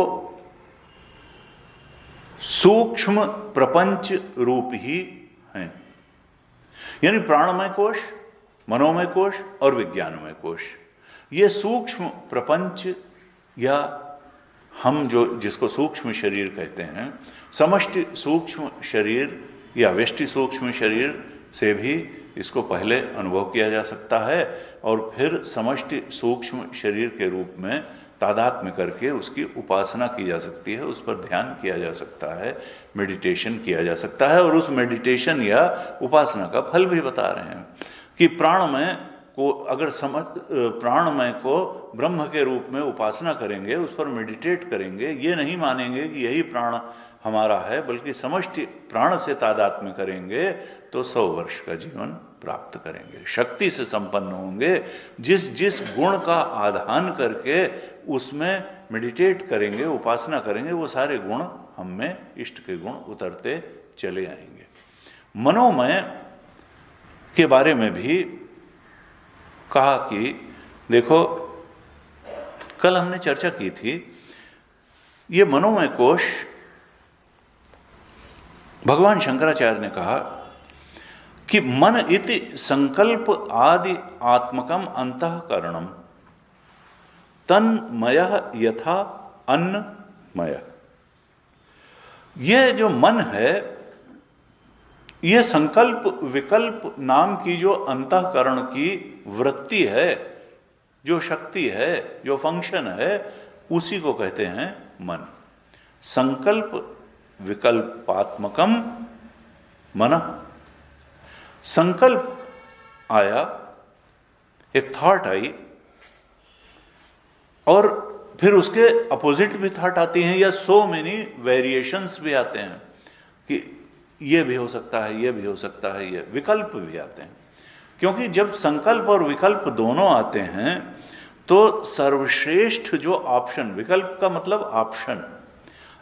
सूक्ष्म प्रपंच रूप ही हैं, यानी प्राणमय कोश, मनोमय कोश और विज्ञानमय कोश। ये सूक्ष्म प्रपंच या हम जिसको सूक्ष्म शरीर कहते हैं, समष्टि सूक्ष्म शरीर या व्यष्टि सूक्ष्म शरीर से भी इसको पहले अनुभव किया जा सकता है और फिर समष्टि सूक्ष्म शरीर के रूप में तादात्म्य करके उसकी उपासना की जा सकती है, उस पर ध्यान किया जा सकता है, मेडिटेशन किया जा सकता है। और उस मेडिटेशन या उपासना का फल भी बता रहे हैं कि प्राणमय को अगर प्राणमय को ब्रह्म के रूप में उपासना करेंगे, उस पर मेडिटेट करेंगे, ये नहीं मानेंगे कि यही प्राण हमारा है, बल्कि समष्टि प्राण से तादात्म्य करेंगे तो 100 वर्ष का जीवन प्राप्त करेंगे, शक्ति से संपन्न होंगे। जिस जिस गुण का आधान करके उसमें मेडिटेट करेंगे, उपासना करेंगे, वो सारे गुण हम में इष्ट के गुण उतरते चले आएंगे। मनोमय के बारे में भी कहा कि देखो, कल हमने चर्चा की थी, ये मनोमय कोश भगवान शंकराचार्य ने कहा कि मन इति संकल्प आदि आत्मकम अंतःकरणम तन्मय यथा अन्नमय। यह जो मन है, यह संकल्प विकल्प नाम की जो अंतःकरण की वृत्ति है, जो शक्ति है, जो फंक्शन है, उसी को कहते हैं मन। संकल्प विकल्पात्मकम मन। संकल्प आया, एक थॉट आई, और फिर उसके अपोजिट भी थॉट आती हैं, या सो मेनी वेरिएशंस भी आते हैं कि ये भी हो सकता है, ये भी हो सकता है, ये विकल्प भी आते हैं। क्योंकि जब संकल्प और विकल्प दोनों आते हैं तो सर्वश्रेष्ठ जो ऑप्शन, विकल्प का मतलब ऑप्शन,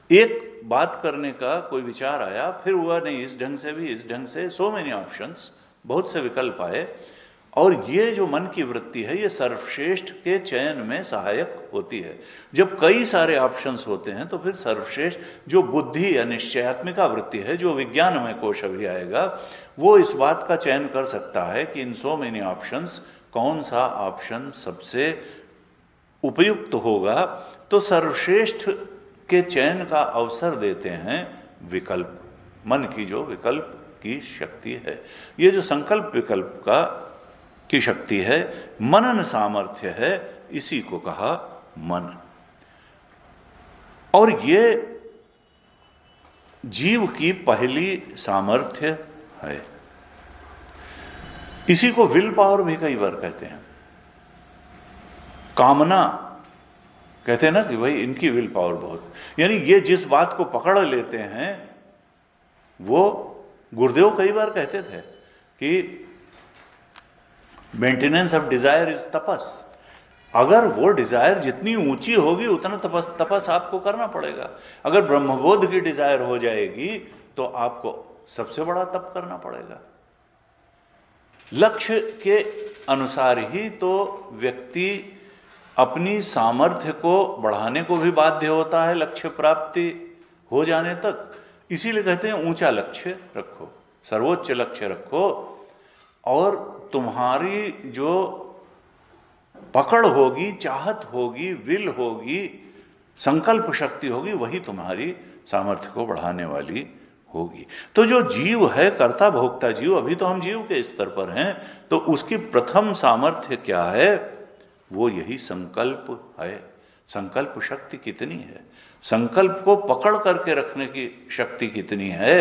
एक बात करने का कोई विचार आया, फिर हुआ नहीं इस ढंग से भी, इस ढंग से, सो मेनी ऑप्शंस, बहुत से विकल्प आए, और ये जो मन की वृत्ति है ये सर्वश्रेष्ठ के चयन में सहायक होती है। जब कई सारे ऑप्शंस होते हैं तो फिर सर्वश्रेष्ठ जो बुद्धि या निश्चयात्मिका वृत्ति है, जो विज्ञानमय कोश अभी आएगा, वो इस बात का चयन कर सकता है कि इन सो मेनी ऑप्शंस कौन सा ऑप्शन सबसे उपयुक्त होगा। तो सर्वश्रेष्ठ के चयन का अवसर देते हैं विकल्प, मन की जो विकल्प की शक्ति है। ये जो संकल्प विकल्प की शक्ति है, मनन सामर्थ्य है, इसी को कहा मन। और ये जीव की पहली सामर्थ्य है। इसी को विल पावर भी कई बार कहते हैं। कामना कहते हैं ना कि भाई इनकी विल पावर बहुत, यानी ये जिस बात को पकड़ लेते हैं, वो गुरुदेव कई बार कहते थे कि मेंटेनेंस ऑफ डिजायर इज तपस। अगर वो डिजायर जितनी ऊंची होगी उतना तपस आपको करना पड़ेगा। अगर ब्रह्मबोध की डिजायर हो जाएगी तो आपको सबसे बड़ा तप करना पड़ेगा। लक्ष्य के अनुसार ही तो व्यक्ति अपनी सामर्थ्य को बढ़ाने को भी बाध्य होता है, लक्ष्य प्राप्ति हो जाने तक। इसीलिए कहते हैं ऊंचा लक्ष्य रखो, सर्वोच्च लक्ष्य रखो, और तुम्हारी जो पकड़ होगी, चाहत होगी, विल होगी, संकल्प शक्ति होगी, वही तुम्हारी सामर्थ्य को बढ़ाने वाली होगी। तो जो जीव है, कर्ता भोक्ता जीव, अभी तो हम जीव के स्तर पर हैं, तो उसकी प्रथम सामर्थ्य क्या है? वो यही संकल्प है। संकल्प शक्ति कितनी है, संकल्प को पकड़ करके रखने की शक्ति कितनी है?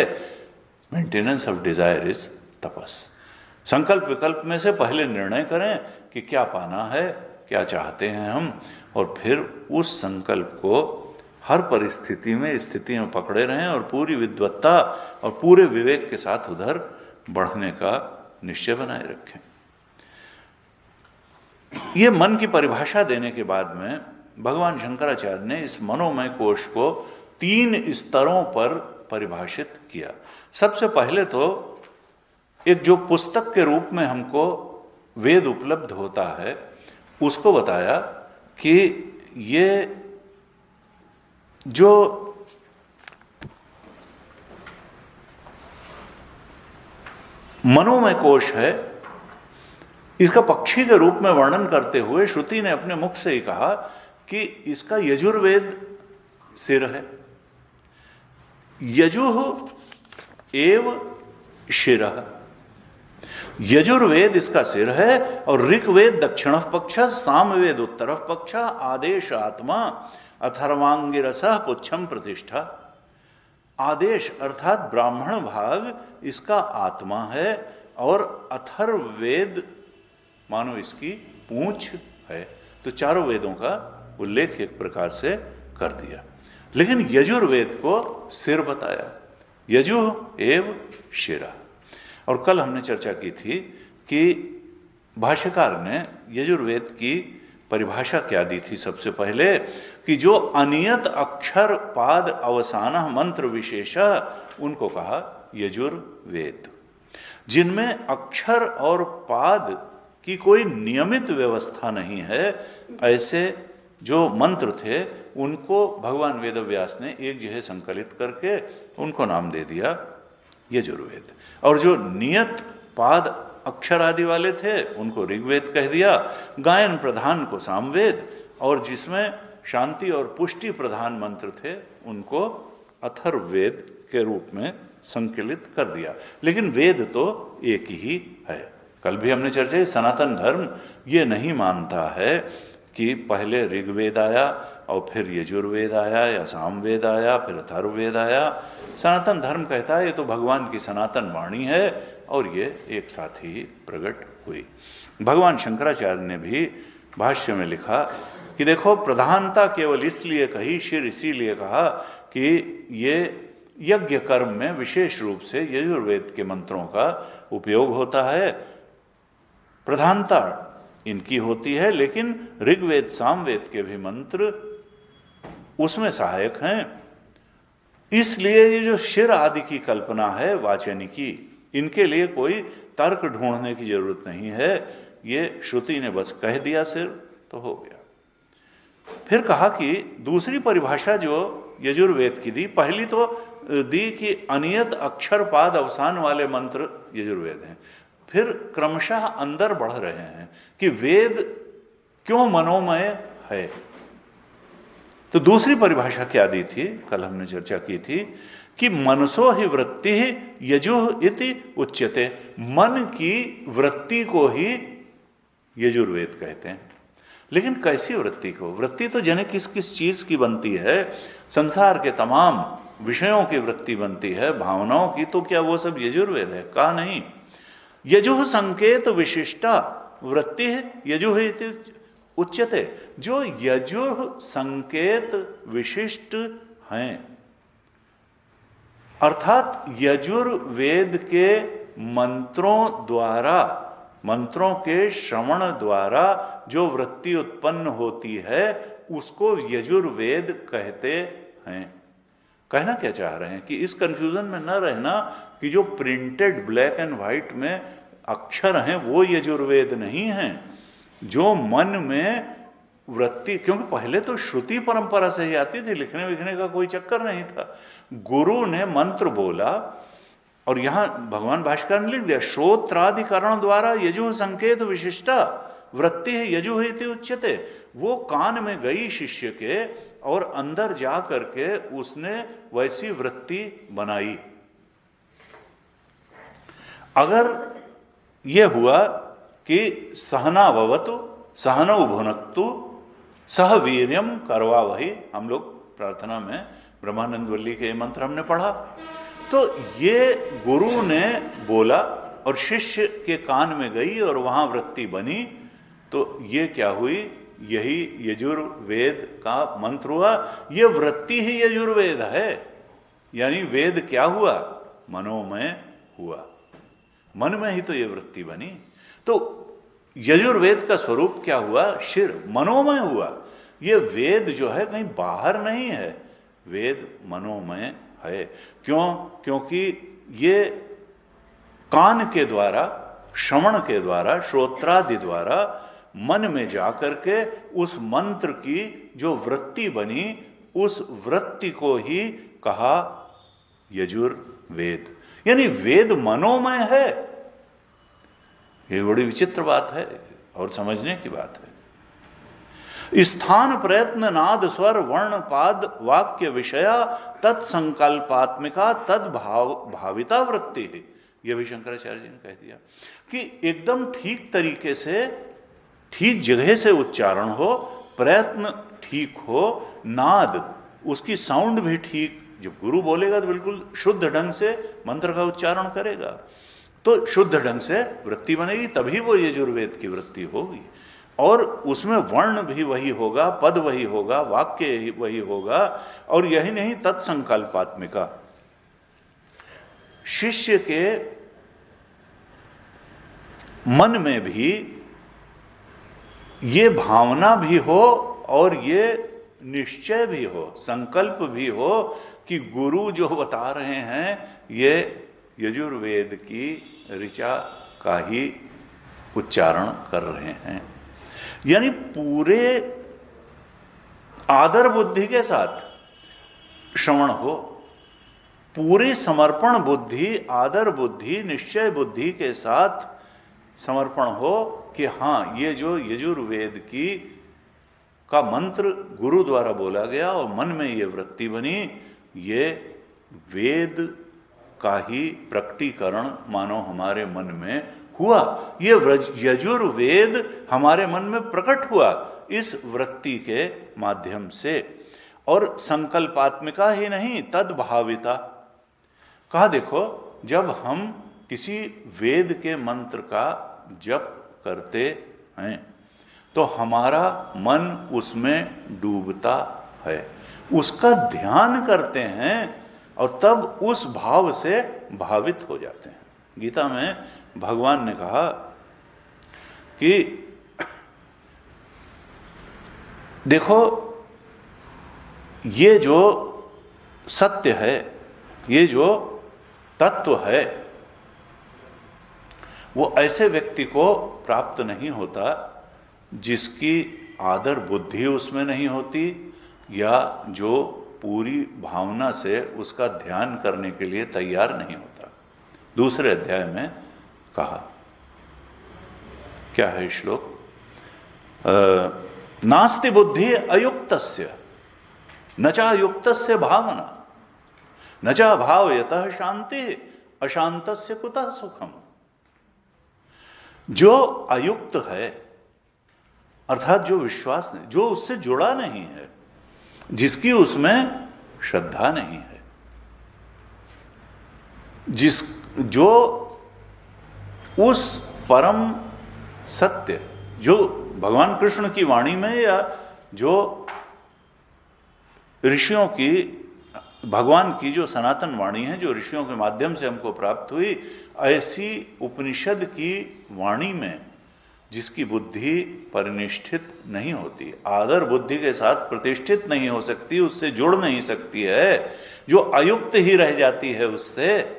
Maintenance of desire is tapas. संकल्प विकल्प में से पहले निर्णय करें कि क्या पाना है, क्या चाहते हैं हम, और फिर उस संकल्प को हर परिस्थिति में, स्थिति में पकड़े रहें और पूरी विद्वत्ता और पूरे विवेक के साथ उधर बढ़ने का निश्चय बनाए रखें। ये मन की परिभाषा देने के बाद में भगवान शंकराचार्य ने इस मनोमय कोश को 3 स्तरों पर परिभाषित किया। सबसे पहले तो एक जो पुस्तक के रूप में हमको वेद उपलब्ध होता है, उसको बताया कि ये जो मनोमय कोश है, इसका पक्षी के रूप में वर्णन करते हुए श्रुति ने अपने मुख से ही कहा कि इसका यजुर्वेद सिर है। यजुः एव शिरः, यजुर्वेद इसका सिर है, और ऋग्वेद दक्षिण पक्ष, सामवेद उत्तर पक्ष, आदेश आत्मा, अथर्वांगिरसः पुच्छम प्रतिष्ठा। आदेश अर्थात ब्राह्मण भाग इसका आत्मा है, और अथर्ववेद मानो इसकी पूंछ है। तो चारों वेदों का उल्लेख एक प्रकार से कर दिया, लेकिन यजुर्वेद को सिर बताया, यजुः एव शिरः। और कल हमने चर्चा की थी कि भाष्यकार ने यजुर्वेद की परिभाषा क्या दी थी सबसे पहले, कि जो अनियत अक्षर पाद अवसान मंत्र विशेष, उनको कहा यजुर्वेद। जिनमें अक्षर और पाद की कोई नियमित व्यवस्था नहीं है, ऐसे जो मंत्र थे उनको भगवान वेदव्यास ने एक जगह संकलित करके उनको नाम दे दिया यजुर्वेद। और जो नियत पाद अक्षर आदि वाले थे उनको ऋग्वेद कह दिया, गायन प्रधान को सामवेद, और जिसमें शांति और पुष्टि प्रधान मंत्र थे उनको अथर्ववेद के रूप में संकलित कर दिया। लेकिन वेद तो एक ही है। कल भी हमने चर्चा की, सनातन धर्म ये नहीं मानता है कि पहले ऋग्वेद आया और फिर यजुर्वेद आया या सामवेद आया फिर अथर्ववेद आया। सनातन धर्म कहता है ये तो भगवान की सनातन वाणी है और ये एक साथ ही प्रकट हुई। भगवान शंकराचार्य ने भी भाष्य में लिखा कि देखो, प्रधानता केवल इसलिए कही, शिर इसीलिए कहा कि ये यज्ञ कर्म में विशेष रूप से यजुर्वेद के मंत्रों का उपयोग होता है। प्रधानता इनकी होती है, लेकिन ऋग्वेद सामवेद के भी मंत्र उसमें सहायक हैं। इसलिए ये जो शिर आदि की कल्पना है वाचनिकी, इनके लिए कोई तर्क ढूंढने की जरूरत नहीं है। ये श्रुति ने बस कह दिया सिर तो हो गया। फिर कहा कि दूसरी परिभाषा जो यजुर्वेद की दी, पहली तो दी कि अनियत अक्षर पाद अवसान वाले मंत्र यजुर्वेद हैं। फिर क्रमशः अंदर बढ़ रहे हैं कि वेद क्यों मनोमय है। तो दूसरी परिभाषा क्या दी थी, कल हमने चर्चा की थी कि मनसो ही वृत्ति यजुः इति उच्यते। मन की वृत्ति को ही यजुर्वेद कहते हैं। लेकिन कैसी वृत्ति को? वृत्ति तो जाने किस किस चीज की बनती है। संसार के तमाम विषयों की वृत्ति बनती है, भावनाओं की, तो क्या वो सब यजुर्वेद है? कहा नहीं। यजुः संकेत विशिष्टा वृत्ति यजुः इति उच्यते। जो यजुः संकेत विशिष्ट हैं, अर्थात यजुर्वेद के मंत्रों द्वारा, मंत्रों के श्रवण द्वारा जो वृत्ति उत्पन्न होती है, उसको यजुर्वेद कहते हैं। कहना क्या चाह रहे हैं कि इस कंफ्यूजन में न रहना कि जो प्रिंटेड ब्लैक एंड व्हाइट में अक्षर हैं वो यजुर्वेद नहीं हैं। जो मन में वृत्ति, क्योंकि पहले तो श्रुति परंपरा से ही आती थी, लिखने विखने का कोई चक्कर नहीं था। गुरु ने मंत्र बोला और यहां भगवान भाष्कर ने लिख दिया, श्रोत्राधिकरण द्वारा यजुः संकेत विशिष्टा वृत्ति है यजुः इति उच्यते। वो कान में गई शिष्य के और अंदर जा करके उसने वैसी वृत्ति बनाई। अगर यह हुआ कि सहनाववतु सहनौ भुनक्तु सह वीर्यम करवा वही, हम लोग प्रार्थना में ब्रह्मानंद वल्ली के मंत्र हमने पढ़ा, तो ये गुरु ने बोला और शिष्य के कान में गई और वहां वृत्ति बनी, तो ये क्या हुई? यही यजुर्वेद का मंत्र हुआ। ये वृत्ति ही यजुर्वेद है। यानी वेद क्या हुआ? मनोमय हुआ। मन में ही तो ये वृत्ति बनी। तो यजुर्वेद का स्वरूप क्या हुआ? शिर, मनोमय हुआ। ये वेद जो है कहीं बाहर नहीं है, वेद मनोमय है। क्यों? क्योंकि ये कान के द्वारा, श्रवण के द्वारा, श्रोत्रादि द्वारा मन में जाकर के उस मंत्र की जो वृत्ति बनी, उस वृत्ति को ही कहा यजुर्वेद। यानी वेद मनोमय है। ये बड़ी विचित्र बात है और समझने की बात है। स्थान प्रयत्न नाद स्वर वर्ण पाद वाक्य विषया तत्संकल्पात्मिका तद भाविता वृत्ति है। यह भी शंकराचार्य जी ने कह दिया कि एकदम ठीक तरीके से, ठीक जगह से उच्चारण हो, प्रयत्न ठीक हो, नाद उसकी साउंड भी ठीक। जब गुरु बोलेगा तो बिल्कुल शुद्ध ढंग से मंत्र का उच्चारण करेगा, तो शुद्ध ढंग से वृत्ति बनेगी, तभी वो यजुर्वेद की वृत्ति होगी। और उसमें वर्ण भी वही होगा, पद वही होगा, वाक्य वही होगा। और यही नहीं, तत्संकल्पात्मिका, शिष्य के मन में भी ये भावना भी हो और ये निश्चय भी हो, संकल्प भी हो कि गुरु जो बता रहे हैं ये यजुर्वेद की ऋचा का ही उच्चारण कर रहे हैं। यानी पूरे आदर बुद्धि के साथ श्रवण हो, पूरी समर्पण बुद्धि, आदर बुद्धि, निश्चय बुद्धि के साथ समर्पण हो कि हाँ, ये जो यजुर्वेद की का मंत्र गुरु द्वारा बोला गया और मन में ये वृत्ति बनी, ये वेद का ही प्रकटीकरण मानो हमारे मन में हुआ। ये यजुर्वेद हमारे मन में प्रकट हुआ इस वृत्ति के माध्यम से। और संकल्पात्मिका ही नहीं, तद्भाविता। कहा देखो, जब हम किसी वेद के मंत्र का जप करते हैं तो हमारा मन उसमें डूबता है, उसका ध्यान करते हैं और तब उस भाव से भावित हो जाते हैं। गीता में भगवान ने कहा कि देखो ये जो सत्य है, ये जो तत्व है, वो ऐसे व्यक्ति को प्राप्त नहीं होता जिसकी आदर बुद्धि उसमें नहीं होती या जो पूरी भावना से उसका ध्यान करने के लिए तैयार नहीं होता। दूसरे अध्याय में कहा, क्या है श्लोक? नास्ति बुद्धि अयुक्तस्य न चा युक्तस्य भावना न चा भावयतः शांति अशांतस्य कुतः सुखम। जो अयुक्त है अर्थात जो विश्वास नहीं, जो उससे जुड़ा नहीं है, जिसकी उसमें श्रद्धा नहीं है, जो उस परम सत्य जो भगवान कृष्ण की वाणी में या जो ऋषियों की, भगवान की जो सनातन वाणी है जो ऋषियों के माध्यम से हमको प्राप्त हुई, ऐसी उपनिषद की वाणी में जिसकी बुद्धि परिनिष्ठित नहीं होती, आदर बुद्धि के साथ प्रतिष्ठित नहीं हो सकती, उससे जुड़ नहीं सकती है, जो अयुक्त ही रह जाती है उससे,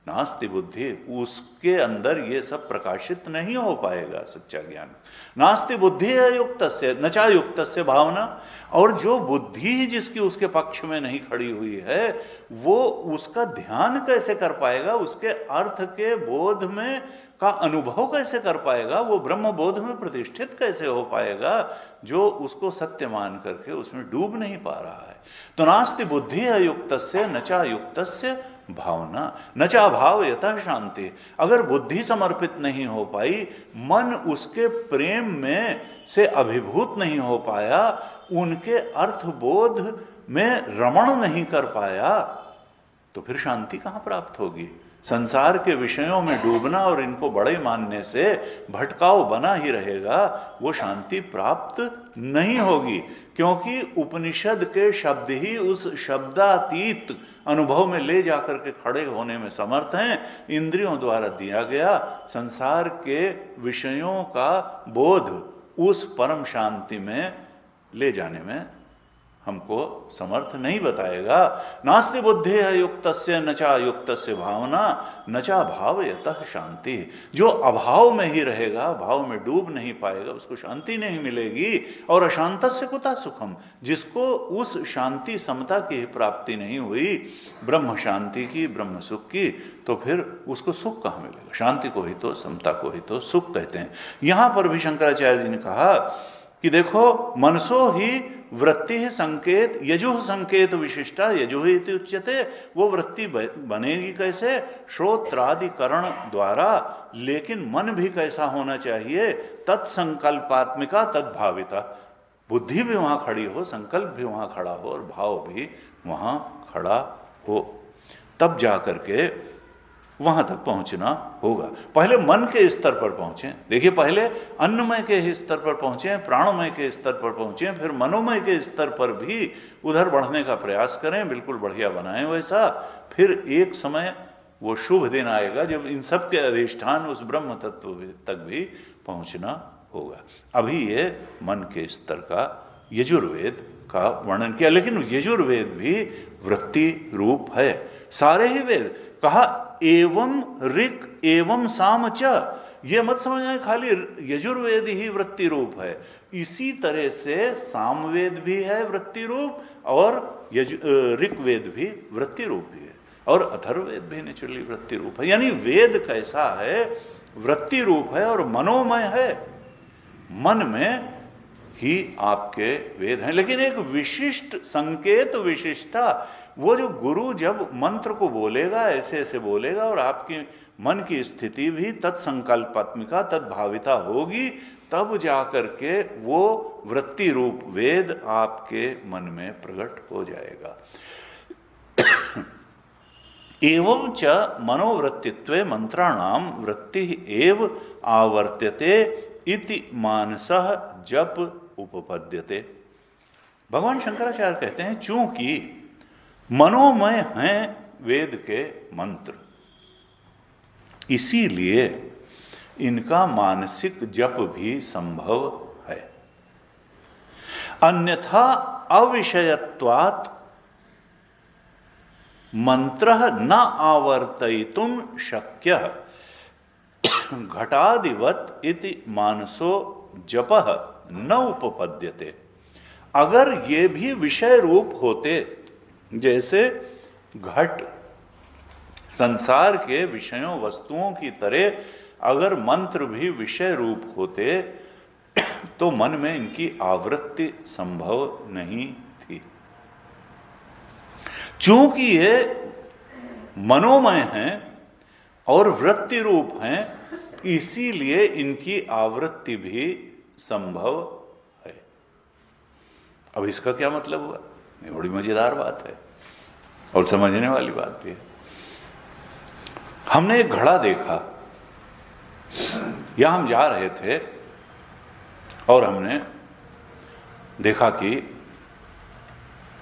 नास्ति बुद्धि, उसके अंदर ये सब प्रकाशित नहीं हो पाएगा सच्चा ज्ञान। नास्ति बुद्धि अयुक्तस्य न चा युक्तस्य भावना, और जो बुद्धि ही जिसकी उसके पक्ष में नहीं खड़ी हुई है, वो उसका ध्यान कैसे कर पाएगा, उसके अर्थ के बोध में का अनुभव कैसे कर पाएगा, वो ब्रह्म बोध में प्रतिष्ठित कैसे हो पाएगा जो उसको सत्य मान करके उसमें डूब नहीं पा रहा है। तो नास्ति बुद्धि अयुक्तस्य न चा युक्तस्य भावना न चा भावयतः शांति। अगर बुद्धि समर्पित नहीं हो पाई, मन उसके प्रेम में से अभिभूत नहीं हो पाया, उनके अर्थबोध में रमण नहीं कर पाया, तो फिर शांति कहाँ प्राप्त होगी? संसार के विषयों में डूबना और इनको बड़े मानने से भटकाव बना ही रहेगा, वो शांति प्राप्त नहीं होगी। क्योंकि उपनिषद के शब्द ही उस शब्दातीत अनुभव में ले जाकर के खड़े होने में समर्थ हैं। इंद्रियों द्वारा दिया गया संसार के विषयों का बोध उस परम शांति में ले जाने में हमको समर्थ नहीं बताएगा। नास्ति बुद्धि अयुक्तस्य न चा युक्तस्य भावना न चा भावयतः शांति। जो अभाव में ही रहेगा, भाव में डूब नहीं पाएगा, उसको शांति नहीं मिलेगी। और अशांतस्य कुतः सुखम, जिसको उस शांति समता की प्राप्ति नहीं हुई, ब्रह्म शांति की, ब्रह्म सुख की, तो फिर उसको सुख कहाँ मिलेगा? शांति को ही तो, समता को ही तो सुख कहते हैं। यहां पर भी शंकराचार्य जी ने कहा कि देखो, मनसो ही वृत्ति संकेत यजुः संकेत विशिष्टा यजुः इति उच्यते। वो वृत्ति बनेगी कैसे? श्रोत्रादिकरण द्वारा। लेकिन मन भी कैसा होना चाहिए? तत्संकल्पात्मिका तद्भाविता। बुद्धि भी वहां खड़ी हो, संकल्प भी वहां खड़ा हो और भाव भी वहां खड़ा हो, तब जाकर के वहां तक पहुंचना होगा। पहले मन के स्तर पर पहुंचे। देखिए, पहले अन्नमय के स्तर पर पहुंचे, प्राणमय के स्तर पर पहुंचे, फिर मनोमय के स्तर पर भी उधर बढ़ने का प्रयास करें, बिल्कुल बढ़िया बनाएं वैसा। फिर एक समय वो शुभ दिन आएगा जब इन सब के अधिष्ठान उस ब्रह्म तत्व तक भी पहुंचना होगा। अभी ये मन के स्तर का यजुर्वेद का वर्णन किया, लेकिन यजुर्वेद भी वृत्ति रूप है। सारे ही वेद कहा एवं ऋक् एवं साम च। ये मत समझना खाली यजुर्वेद ही वृत्ति रूप है। इसी तरह से सामवेद भी है वृत्ति रूप, और ऋग्वेद भी वृत्ति रूप ही है, और अथर्ववेद भी नेचुरली वृत्ति रूप है। यानी वेद कैसा है? वृत्ति रूप है और मनोमय है। मन में ही आपके वेद हैं, लेकिन एक विशिष्ट संकेत, विशिष्टता, वो जो गुरु जब मंत्र को बोलेगा, ऐसे ऐसे बोलेगा, और आपकी मन की स्थिति भी तत्संकल्पात्मिका तद्भाविता होगी, तब जाकर के वो वृत्ति रूप वेद आपके मन में प्रकट हो जाएगा। एवं च मनोवृत्तित्वे मंत्राणाम वृत्ति एव आवर्त्यते इति मानसः जप उपपद्यते। भगवान शंकराचार्य कहते हैं चूंकि मनोमय हैं वेद के मंत्र, इसीलिए इनका मानसिक जप भी संभव है। अन्यथा अविषयत्वात् मंत्रः न आवर्तयितुं शक्यः घटादिवत इति मानसो जपः न उपपद्यते। अगर ये भी विषय रूप होते, जैसे घट संसार के विषयों वस्तुओं की तरह अगर मंत्र भी विषय रूप होते तो मन में इनकी आवृत्ति संभव नहीं थी। चूंकि ये मनोमय हैं और वृत्ति रूप हैं, इसीलिए इनकी आवृत्ति भी संभव है। अब इसका क्या मतलब हुआ? ये बड़ी मजेदार बात है और समझने वाली बात भी है। हमने एक घड़ा देखा, यहां हम जा रहे थे और हमने देखा कि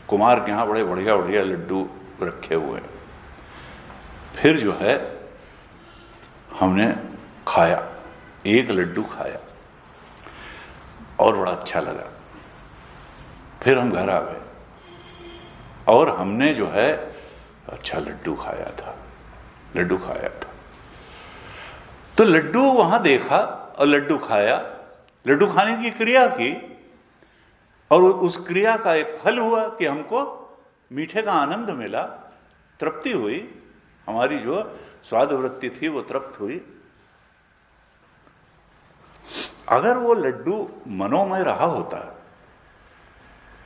कुमार के यहां बड़े बढ़िया बढ़िया लड्डू रखे हुए हैं। फिर जो है हमने खाया, एक लड्डू खाया और बड़ा अच्छा लगा। फिर हम घर आ गए और हमने जो है अच्छा लड्डू खाया था। तो लड्डू वहां देखा और लड्डू खाया, लड्डू खाने की क्रिया की और उस क्रिया का एक फल हुआ कि हमको मीठे का आनंद मिला, तृप्ति हुई, हमारी जो स्वाद वृत्ति थी वो तृप्त हुई। अगर वो लड्डू मनोमय रहा होता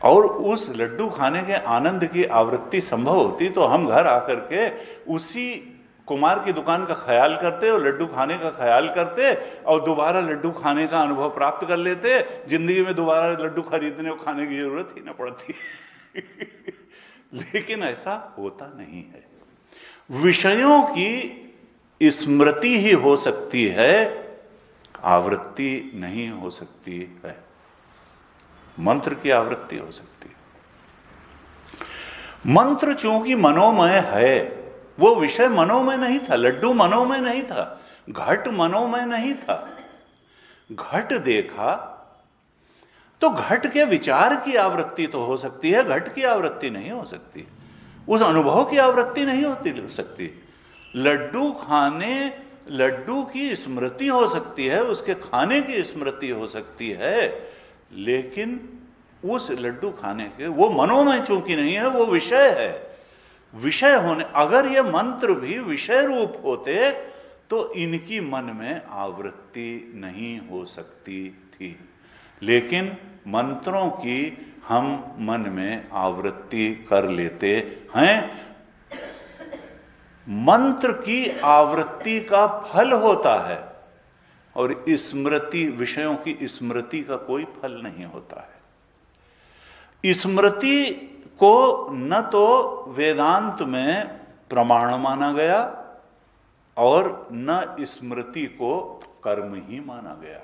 और उस लड्डू खाने के आनंद की आवृत्ति संभव होती तो हम घर आकर के उसी कुमार की दुकान का ख्याल करते और लड्डू खाने का ख्याल करते और दोबारा लड्डू खाने का अनुभव प्राप्त कर लेते। जिंदगी में दोबारा लड्डू खरीदने और खाने की जरूरत ही ना पड़ती। लेकिन ऐसा होता नहीं है। विषयों की स्मृति ही हो सकती है, आवृत्ति नहीं हो सकती है। मंत्र की आवृत्ति हो सकती है। मंत्र चूंकि मनोमय है, वो विषय मनोमय नहीं था, लड्डू मनोमय नहीं था, घट मनोमय नहीं था। घट देखा तो घट के विचार की आवृत्ति तो हो सकती है, घट की आवृत्ति नहीं हो सकती, उस अनुभव की आवृत्ति नहीं होती हो सकती। लड्डू खाने, लड्डू की स्मृति हो सकती है, उसके खाने की स्मृति हो सकती है, लेकिन उस लड्डू खाने के वो मनोमय चूंकि नहीं है, वो विषय है। विषय होने, अगर ये मंत्र भी विषय रूप होते तो इनकी मन में आवृत्ति नहीं हो सकती थी। लेकिन मंत्रों की हम मन में आवृत्ति कर लेते हैं। मंत्र की आवृत्ति का फल होता है और स्मृति, विषयों की स्मृति का कोई फल नहीं होता है। स्मृति को न तो वेदांत में प्रमाण माना गया और न स्मृति को कर्म ही माना गया।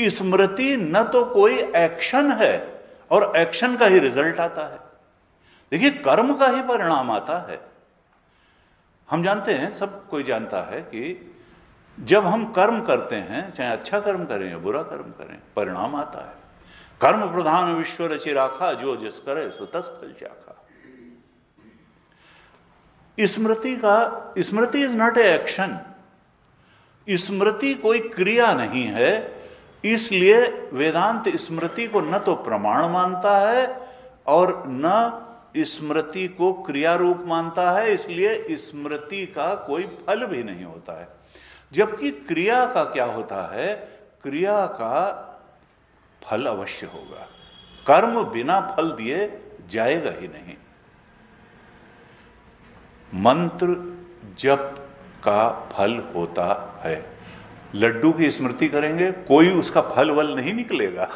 स्मृति न तो कोई एक्शन है और एक्शन का ही रिजल्ट आता है। देखिए, कर्म का ही परिणाम आता है। हम जानते हैं, सब कोई जानता है कि जब हम कर्म करते हैं, चाहे अच्छा कर्म करें या बुरा कर्म करें, परिणाम आता है। कर्म प्रधान विश्व रचि राखा, जो जिस करे सो तस फल चाखा। स्मृति इज नॉट ए एक्शन। स्मृति कोई क्रिया नहीं है, इसलिए वेदांत स्मृति को न तो प्रमाण मानता है और न स्मृति को क्रिया रूप मानता है, इसलिए स्मृति का कोई फल भी नहीं होता है। जबकि क्रिया का क्या होता है? क्रिया का फल अवश्य होगा। कर्म बिना फल दिए जाएगा ही नहीं। मंत्र जप का फल होता है। लड्डू की स्मृति करेंगे, कोई उसका फल वल नहीं निकलेगा।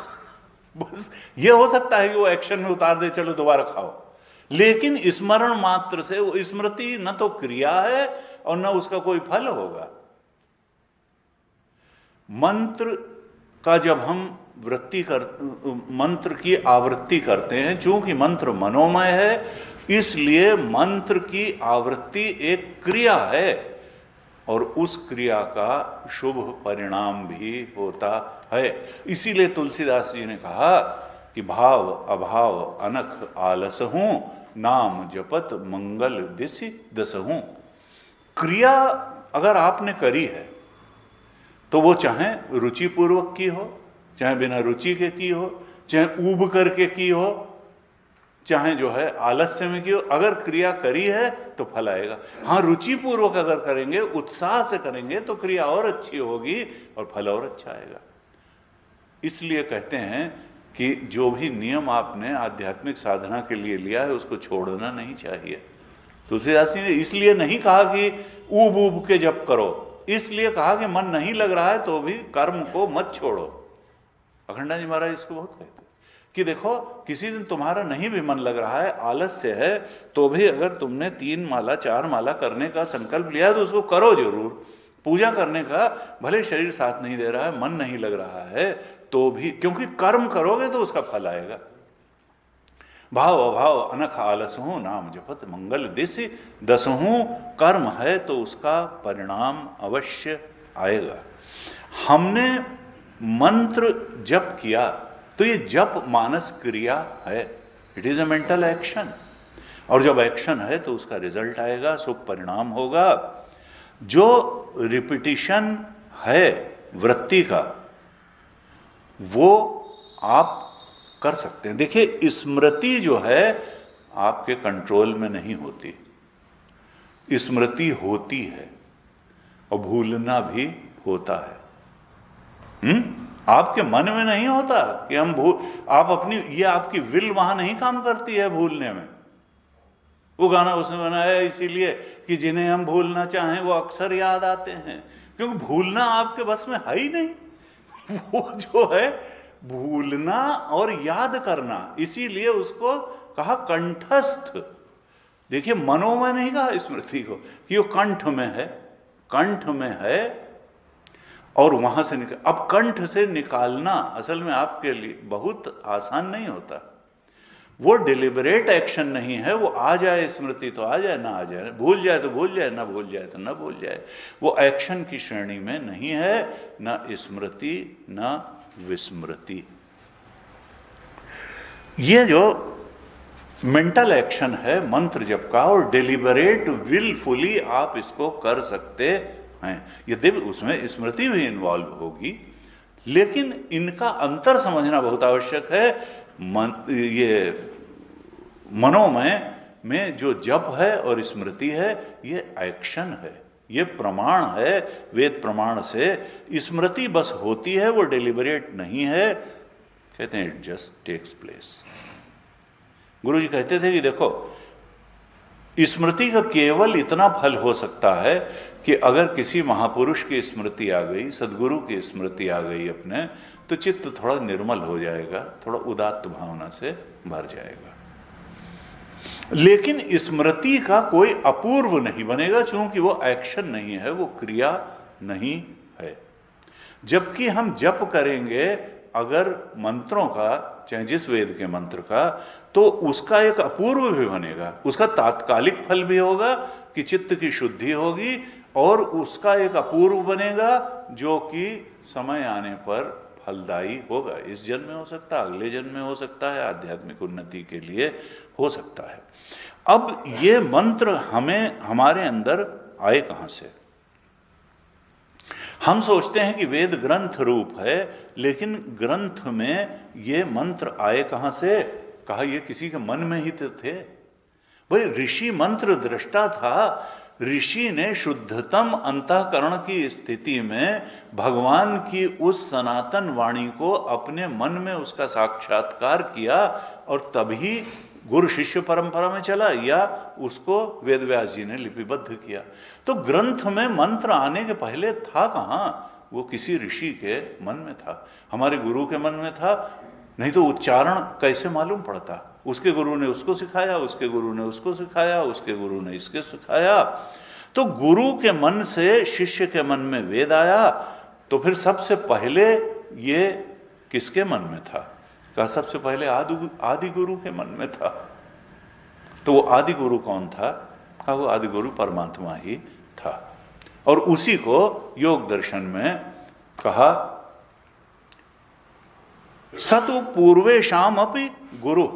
बस ये हो सकता है कि वो एक्शन में उतार दे, चलो दोबारा खाओ, लेकिन स्मरण मात्र से वो स्मृति न तो क्रिया है और न उसका कोई फल होगा। मंत्र का जब हम मंत्र की आवृत्ति करते हैं, चूंकि मंत्र मनोमय है इसलिए मंत्र की आवृत्ति एक क्रिया है और उस क्रिया का शुभ परिणाम भी होता है। इसीलिए तुलसीदास जी ने कहा कि भाव अभाव अनख आलस हूं, नाम जपत मंगल दिसि दस हूं। क्रिया अगर आपने करी है तो वो चाहे रुचिपूर्वक की हो, चाहे बिना रुचि के की हो, चाहे ऊब करके की हो, चाहे जो है आलस्य में की हो, अगर क्रिया करी है तो फल आएगा। हाँ, रुचिपूर्वक अगर करेंगे, उत्साह से करेंगे तो क्रिया और अच्छी होगी और फल और अच्छा आएगा। इसलिए कहते हैं कि जो भी नियम आपने आध्यात्मिक साधना के लिए लिया है उसको छोड़ना नहीं चाहिए। तुलसीदास जी ने इसलिए नहीं कहा कि ऊब ऊब के जप करो, इसलिए कहा कि मन नहीं लग रहा है तो भी कर्म को मत छोड़ो। अखंडा जी महाराज इसको बहुत कहते हैं कि देखो किसी दिन तुम्हारा नहीं भी मन लग रहा है, आलस्य है, तो भी अगर तुमने 3 माला 4 माला करने का संकल्प लिया है तो उसको करो जरूर। पूजा करने का भले शरीर साथ नहीं दे रहा है, मन नहीं लग रहा है तो भी, क्योंकि कर्म करोगे तो उसका फल आएगा। भाव अभाव अनख आलस हूं, नाम जपत मंगल दिसि दस हूं। कर्म है तो उसका परिणाम अवश्य आएगा। हमने मंत्र जप किया तो ये जप मानस क्रिया है, it is a mental action, और जब एक्शन है तो उसका रिजल्ट आएगा, शुभ परिणाम होगा। जो रिपीटिशन है वृत्ति का वो आप कर सकते हैं। देखिए स्मृति जो है आपके कंट्रोल में नहीं होती, स्मृति होती है और भूलना भी होता है। आपके मन में नहीं होता कि हम आप अपनी, ये आपकी विल वहां नहीं काम करती है भूलने में। वो गाना उसने बनाया इसीलिए कि जिन्हें हम भूलना चाहें वो अक्सर याद आते हैं, क्योंकि भूलना आपके बस में है ही नहीं। वो जो है भूलना और याद करना, इसीलिए उसको कहा कंठस्थ। देखिए मनोमय नहीं कहा स्मृति को कि वो कंठ में है, कंठ में है और वहां से निकल। अब कंठ से निकालना असल में आपके लिए बहुत आसान नहीं होता। वो डिलिबरेट एक्शन नहीं है, वो आ जाए स्मृति तो आ जाए, ना आ जाए, भूल जाए तो भूल जाए, ना भूल जाए तो ना भूल जाए। वो एक्शन की श्रेणी में नहीं है, ना स्मृति ना विस्मृति। ये जो मेंटल एक्शन है मंत्र जप का, और डिलिबरेट विलफुली आप इसको कर सकते हैं। यद्यपि उसमें स्मृति भी इन्वॉल्व होगी, लेकिन इनका अंतर समझना बहुत आवश्यक है। ये मनोमय में जो जप है और स्मृति है ये एक्शन है, ये प्रमाण है वेद प्रमाण से। स्मृति बस होती है, वो डिलिबरेट नहीं है। कहते हैं इट जस्ट टेक्स प्लेस। गुरु जी कहते थे कि देखो स्मृति का केवल इतना फल हो सकता है कि अगर किसी महापुरुष की स्मृति आ गई, सदगुरु की स्मृति आ गई अपने, तो चित्त थोड़ा निर्मल हो जाएगा, थोड़ा उदात्त भावना से भर जाएगा। लेकिन स्मृति का कोई अपूर्व नहीं बनेगा, चूंकि वो एक्शन नहीं है, वो क्रिया नहीं है। जबकि हम जप करेंगे अगर मंत्रों का, चाहे जिस वेद के मंत्र का, तो उसका एक अपूर्व भी बनेगा। उसका तात्कालिक फल भी होगा कि चित्त की शुद्धि होगी, और उसका एक अपूर्व बनेगा जो कि समय आने पर फलदायी होगा। इस जन्म में हो सकता है, अगले जन्म में हो सकता है, आध्यात्मिक उन्नति के लिए हो सकता है। अब ये मंत्र हमें हमारे अंदर आए कहां से? हम सोचते हैं कि वेद ग्रंथ रूप है, लेकिन ग्रंथ में ये मंत्र आए कहां से? कहा ये किसी के मन में ही तो थे। भाई ऋषि मंत्र दृष्टा था, ऋषि ने शुद्धतम अंतःकरण की स्थिति में भगवान की उस सनातन वाणी को अपने मन में उसका साक्षात्कार किया, और तभी गुरु शिष्य परंपरा में चला, या उसको वेदव्यास जी ने लिपिबद्ध किया। तो ग्रंथ में मंत्र आने के पहले था कहां? वो किसी ऋषि के मन में था, हमारे गुरु के मन में था, नहीं तो उच्चारण कैसे मालूम पड़ता? उसके गुरु ने उसको सिखाया, उसके गुरु ने उसको सिखाया, उसके गुरु ने इसके सिखाया। तो गुरु के मन से शिष्य के मन में वेद आया, तो फिर सबसे पहले ये किसके मन में था? कहा सबसे पहले आदि गुरु के मन में था। तो वो आदि गुरु कौन था? कहा वो आदि गुरु परमात्मा ही था। और उसी को योग दर्शन में कहा सतु पूर्वेशाम अपि गुरु।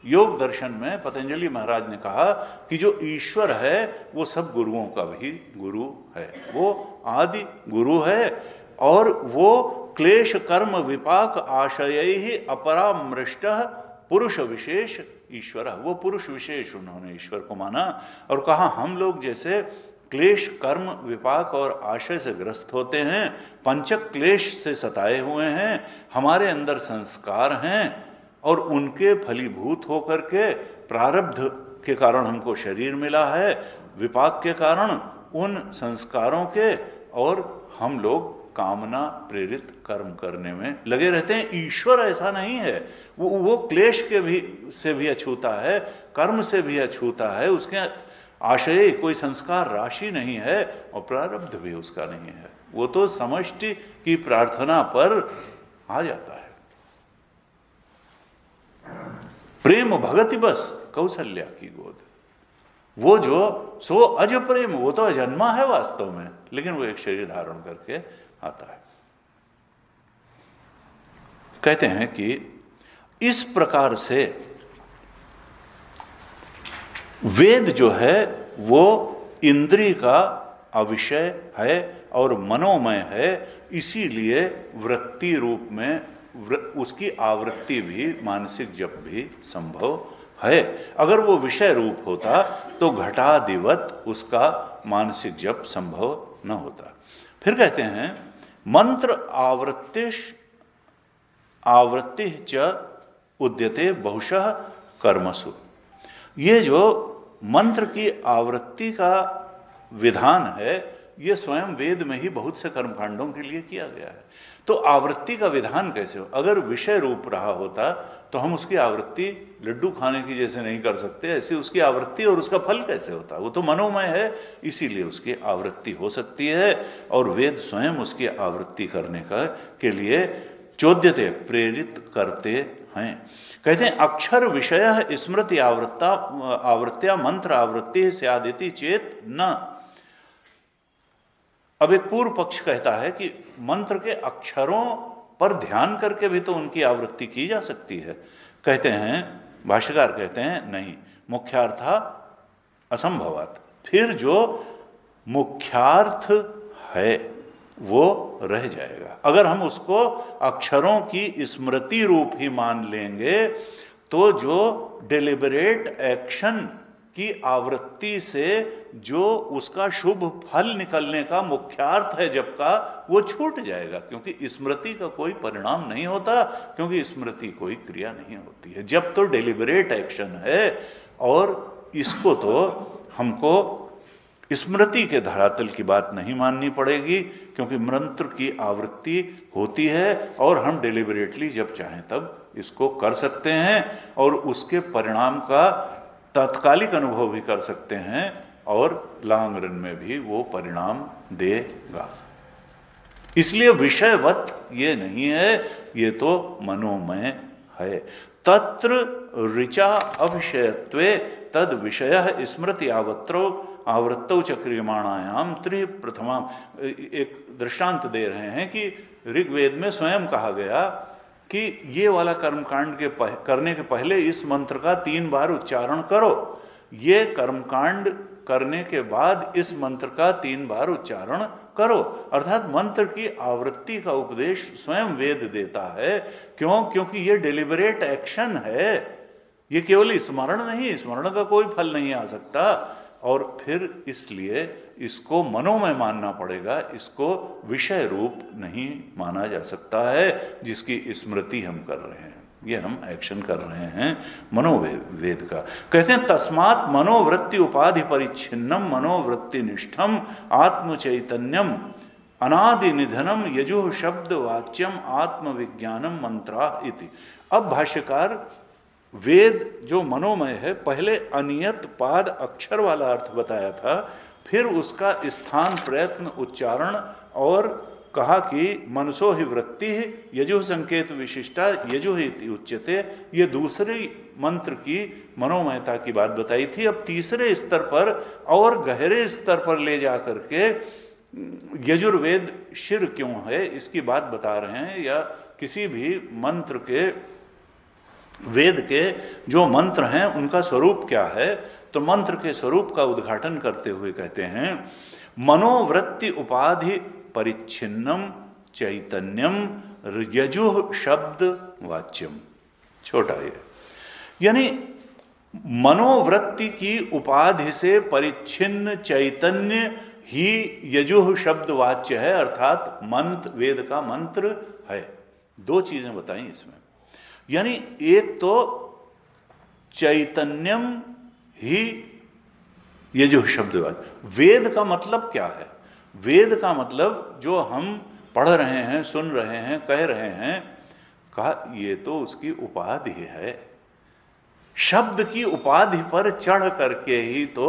योग दर्शन में पतंजलि महाराज ने कहा कि जो ईश्वर है वो सब गुरुओं का भी गुरु है, वो आदि गुरु है। और वो क्लेश कर्म विपाक आशय ही अपरामृष्ट पुरुष विशेष ईश्वर, वो पुरुष विशेष उन्होंने ईश्वर को माना। और कहा हम लोग जैसे क्लेश कर्म विपाक और आशय से ग्रस्त होते हैं, पंचक क्लेश से सताए हुए हैं, हमारे अंदर संस्कार हैं और उनके फलीभूत होकर के प्रारब्ध के कारण हमको शरीर मिला है, विपाक के कारण उन संस्कारों के, और हम लोग कामना प्रेरित कर्म करने में लगे रहते हैं। ईश्वर ऐसा नहीं है, वो क्लेश के भी से भी अछूता है, कर्म से भी अछूता है, उसके आशय कोई संस्कार राशि नहीं है और प्रारब्ध भी उसका नहीं है। वो तो समष्टि की प्रार्थना पर आ जाता है। प्रेम भगति बस कौशल्या की गोद, वो जो सो अज प्रेम, वो तो अजन्मा है वास्तव में, लेकिन वो एक शरीर धारण करके आता है। कहते हैं कि इस प्रकार से वेद जो है वो इंद्रिय का अविषय है और मनोमय है, इसीलिए वृत्ति रूप में उसकी आवृत्ति भी, मानसिक जप भी संभव है। अगर वो विषय रूप होता तो घटादिवत उसका मानसिक जप संभव न होता। फिर कहते हैं मंत्र आवृत्ति च उद्यते बहुशः कर्मसु। ये जो मंत्र की आवृत्ति का विधान है, ये स्वयं वेद में ही बहुत से कर्मकांडों के लिए किया गया है। तो आवृत्ति का विधान कैसे हो? अगर विषय रूप रहा होता तो हम उसकी आवृत्ति लड्डू खाने की जैसे नहीं कर सकते, ऐसी उसकी आवृत्ति और उसका फल कैसे होता? वो तो मनोमय है, इसीलिए उसकी आवृत्ति हो सकती है। और वेद स्वयं उसकी आवृत्ति करने का के लिए चोद्यते, प्रेरित करते हैं। कहते हैं अक्षर विषय स्मृति आवृत्त्या मंत्र आवृत्ति स्यादिति चेत न। अब एक पूर्व पक्ष कहता है कि मंत्र के अक्षरों पर ध्यान करके भी तो उनकी आवृत्ति की जा सकती है। कहते हैं, भाष्यकार कहते हैं नहीं, मुख्यार्था असंभवात। फिर जो मुख्यार्थ है वो रह जाएगा। अगर हम उसको अक्षरों की स्मृति रूप ही मान लेंगे तो जो डेलिबरेट एक्शन की आवृत्ति से जो उसका शुभ फल निकलने का मुख्यार्थ है जब का, वो छूट जाएगा। क्योंकि स्मृति का कोई परिणाम नहीं होता, क्योंकि स्मृति कोई क्रिया नहीं होती है। जब तो डेलिबरेट एक्शन है, और इसको तो हमको स्मृति के धरातल की बात नहीं माननी पड़ेगी, क्योंकि मंत्र की आवृत्ति होती है और हम डेलिबरेटली जब चाहें तब इसको कर सकते हैं और उसके परिणाम का तात्कालिक अनुभव भी कर सकते हैं और लॉन्ग रन में भी वो परिणाम देगा। इसलिए विषयवत ये नहीं है, ये तो मनोमय है। तत्र ऋचा अविषयत्वे तद विषय स्मृति आवृत्तौ च क्रियमाणायाम त्रि प्रथमा। एक दृष्टांत दे रहे हैं कि ऋग्वेद में स्वयं कहा गया कि ये वाला कर्मकांड के करने के पहले इस मंत्र का 3 बार उच्चारण करो, ये कर्मकांड करने के बाद इस मंत्र का 3 बार उच्चारण करो। अर्थात मंत्र की आवृत्ति का उपदेश स्वयं वेद देता है। क्यों? क्योंकि ये डेलिबरेट एक्शन है, ये केवल स्मरण नहीं, स्मरण का कोई फल नहीं आ सकता। और फिर इसलिए इसको मनोमय मानना पड़ेगा, इसको विषय रूप नहीं माना जा सकता है जिसकी स्मृति हम कर रहे हैं, ये हम एक्शन कर रहे हैं मनोवेद का। कहते हैं तस्मात् मनोवृत्ति उपाधि परिच्छिन्नम मनोवृत्ति निष्ठम आत्म चैतन्यम अनादि निधनम यजुः शब्द वाच्यम आत्मविज्ञानम मंत्रा इति। अब भाष्यकार वेद जो मनोमय है, पहले अनियत पाद अक्षर वाला अर्थ बताया था, फिर उसका स्थान प्रयत्न उच्चारण, और कहा कि मनसो ही वृत्ति यजुः संकेत विशिष्टा यजुः इति उच्यते। ये दूसरे मंत्र की मनोमयता की बात बताई थी। अब तीसरे स्तर पर और गहरे स्तर पर ले जा करके यजुर्वेद शिर क्यों है इसकी बात बता रहे हैं, या किसी भी मंत्र के, वेद के जो मंत्र हैं उनका स्वरूप क्या है। तो मंत्र के स्वरूप का उद्घाटन करते हुए कहते हैं मनोवृत्ति उपाधि परिच्छिन्नम चैतन्यम यजुः शब्द वाच्यम। छोटा ये, यानी मनोवृत्ति की उपाधि से परिच्छिन्न चैतन्य ही यजुः शब्द वाच्य है, अर्थात मंत्र, वेद का मंत्र है। दो चीजें बताई इसमें, यानी एक तो चैतन्यम ही यजुः शब्द वाच्य। वेद का मतलब क्या है? वेद का मतलब जो हम पढ़ रहे हैं, सुन रहे हैं, कह रहे हैं, कहा ये तो उसकी उपाधि है। शब्द की उपाधि पर चढ़ करके ही तो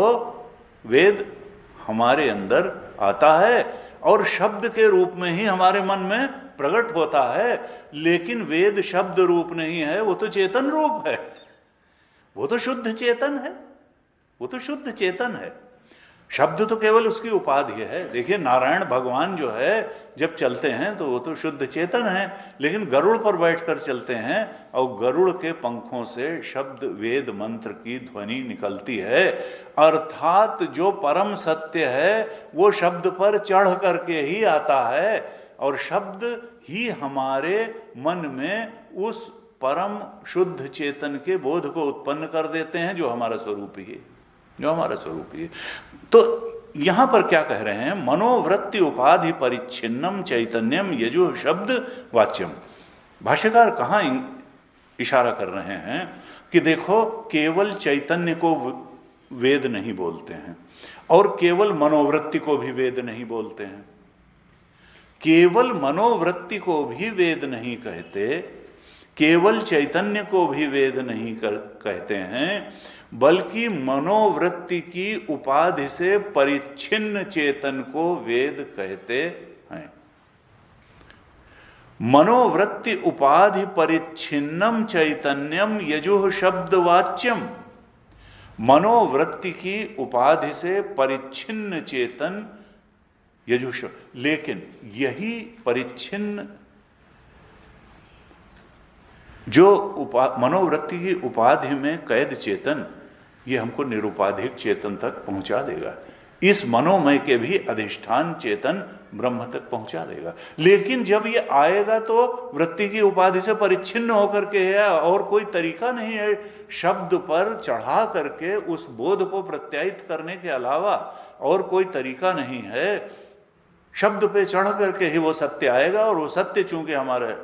वेद हमारे अंदर आता है और शब्द के रूप में ही हमारे मन में प्रकट होता है। लेकिन वेद शब्द रूप नहीं है, वो तो चेतन रूप है, वो तो शुद्ध चेतन है, वो तो शुद्ध चेतन है। शब्द तो केवल उसकी उपाधि है। देखिए नारायण भगवान जो है जब चलते हैं तो वो तो शुद्ध चेतन है, लेकिन गरुड़ पर बैठकर चलते हैं और गरुड़ के पंखों से शब्द वेद मंत्र की ध्वनि निकलती है। अर्थात जो परम सत्य है वो शब्द पर चढ़ करके ही आता है और शब्द ही हमारे मन में उस परम शुद्ध चेतन के बोध को उत्पन्न कर देते हैं जो हमारा स्वरूप ही है, जो हमारा स्वरूप ही है। तो यहां पर क्या कह रहे हैं? मनोवृत्ति उपाधि परिच्छिन्नम चैतन्यम यजुः शब्द वाच्यम। भाष्यकार कहां इशारा कर रहे हैं कि देखो केवल चैतन्य को वेद नहीं बोलते हैं और केवल मनोवृत्ति को भी वेद नहीं बोलते हैं। केवल मनोवृत्ति को भी वेद नहीं कहते, केवल चैतन्य को भी वेद नहीं कहते हैं, बल्कि मनोवृत्ति की उपाधि से परिच्छिन्न चेतन को वेद कहते हैं। मनोवृत्ति उपाधि परिच्छिन्नम चैतन्यम यजुः शब्द वाच्यम। मनोवृत्ति की उपाधि से परिच्छिन्न चेतन यजुः शब्द, लेकिन यही परिच्छिन्न जो मनोवृत्ति की उपाधि में कैद चेतन, ये हमको निरुपाधिक चेतन तक पहुंचा देगा। इस मनोमय के भी अधिष्ठान चेतन ब्रह्म तक पहुंचा देगा। लेकिन जब ये आएगा तो वृत्ति की उपाधि से परिच्छिन्न होकर के है और कोई तरीका नहीं है शब्द पर चढ़ा करके उस बोध को प्रत्यायित करने के अलावा और कोई तरीका नहीं है। शब्द पे चढ़ करके ही वो सत्य आएगा और वो सत्य चूंकि हमारे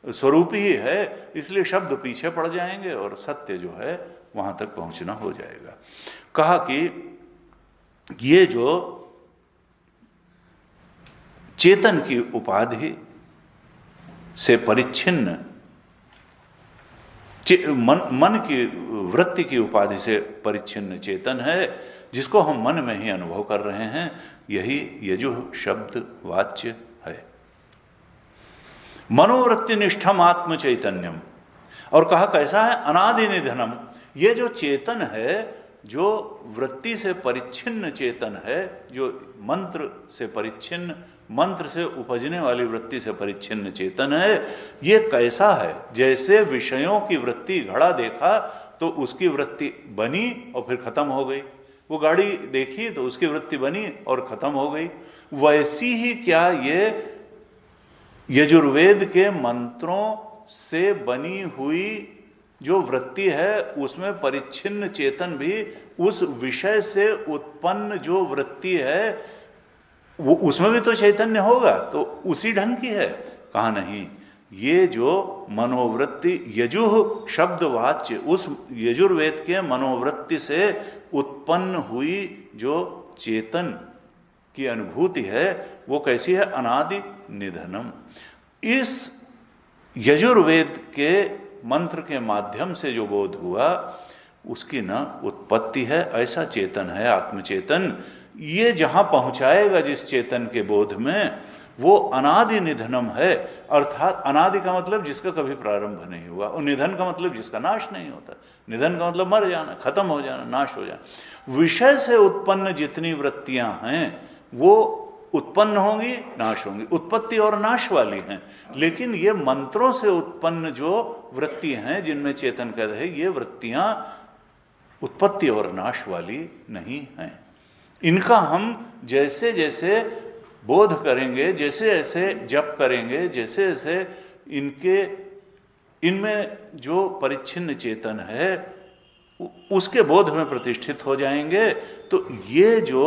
स्वरूप ही है इसलिए शब्द पीछे पड़ जाएंगे और सत्य जो है वहां तक पहुंचना हो जाएगा। कहा कि ये जो चेतन की उपाधि से परिच्छिन्न मन की वृत्ति की उपाधि से परिच्छिन्न चेतन है जिसको हम मन में ही अनुभव कर रहे हैं, यही यजुः शब्द वाच्य है। मनोवृत्ति निष्ठम आत्म चैतन्यम। और कहा कैसा है? अनादि निधनम। ये जो चेतन है, जो वृत्ति से परिच्छिन्न चेतन है, जो मंत्र से परिच्छिन्न, मंत्र से उपजने वाली वृत्ति से परिच्छिन्न चेतन है, ये कैसा है? जैसे विषयों की वृत्ति, घड़ा देखा तो उसकी वृत्ति बनी और फिर खत्म हो गई, वो गाड़ी देखी तो उसकी वृत्ति बनी और खत्म हो गई। वैसी ही क्या ये यजुर्वेद के मंत्रों से बनी हुई जो वृत्ति है उसमें परिच्छिन्न चेतन भी उस विषय से उत्पन्न जो वृत्ति है वो उसमें भी तो चैतन्य होगा, तो उसी ढंग की है। कहा नहीं, ये जो मनोवृत्ति यजुः शब्द वाच्य, उस यजुर्वेद के मनोवृत्ति से उत्पन्न हुई जो चेतन की अनुभूति है वो कैसी है? अनादि निधनम। इस यजुर्वेद के मंत्र के माध्यम से जो बोध हुआ उसकी न उत्पत्ति है, ऐसा चेतन है आत्मचेतन। ये जहां पहुंचाएगा जिस चेतन के बोध में, वो अनादि निधनम है। अर्थात अनादि का मतलब जिसका कभी प्रारंभ नहीं हुआ, और निधन का मतलब जिसका नाश नहीं होता। निधन का मतलब मर जाना, खत्म हो जाना, नाश हो जाना। विषय से उत्पन्न जितनी वृत्तियां हैं वो उत्पन्न होंगी, नाश होंगी, उत्पत्ति और नाश वाली हैं। लेकिन ये मंत्रों से उत्पन्न जो वृत्ति हैं जिनमें चेतन कहते हैं, ये वृत्तियां उत्पत्ति और नाश वाली नहीं हैं। इनका हम जैसे जैसे बोध करेंगे, जैसे जैसे जप करेंगे, जैसे जैसे इनमें जो परिच्छिन्न चेतन है उसके बोध में प्रतिष्ठित हो जाएंगे, तो ये जो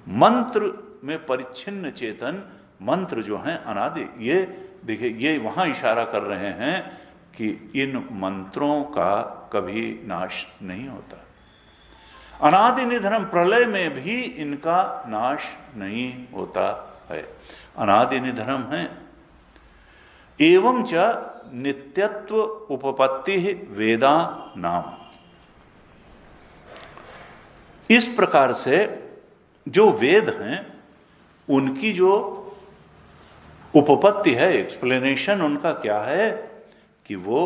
मंत्र में परिच्छिन्न चेतन मंत्र जो हैं अनादि, ये देखिए ये वहां इशारा कर रहे हैं कि इन मंत्रों का कभी नाश नहीं होता। अनादि निधनम, प्रलय में भी इनका नाश नहीं होता है, अनादि निधनम है। एवं च नित्यत्व उपपत्ति वेदा नाम। इस प्रकार से जो वेद हैं उनकी जो उपपत्ति है, एक्सप्लेनेशन उनका क्या है कि वो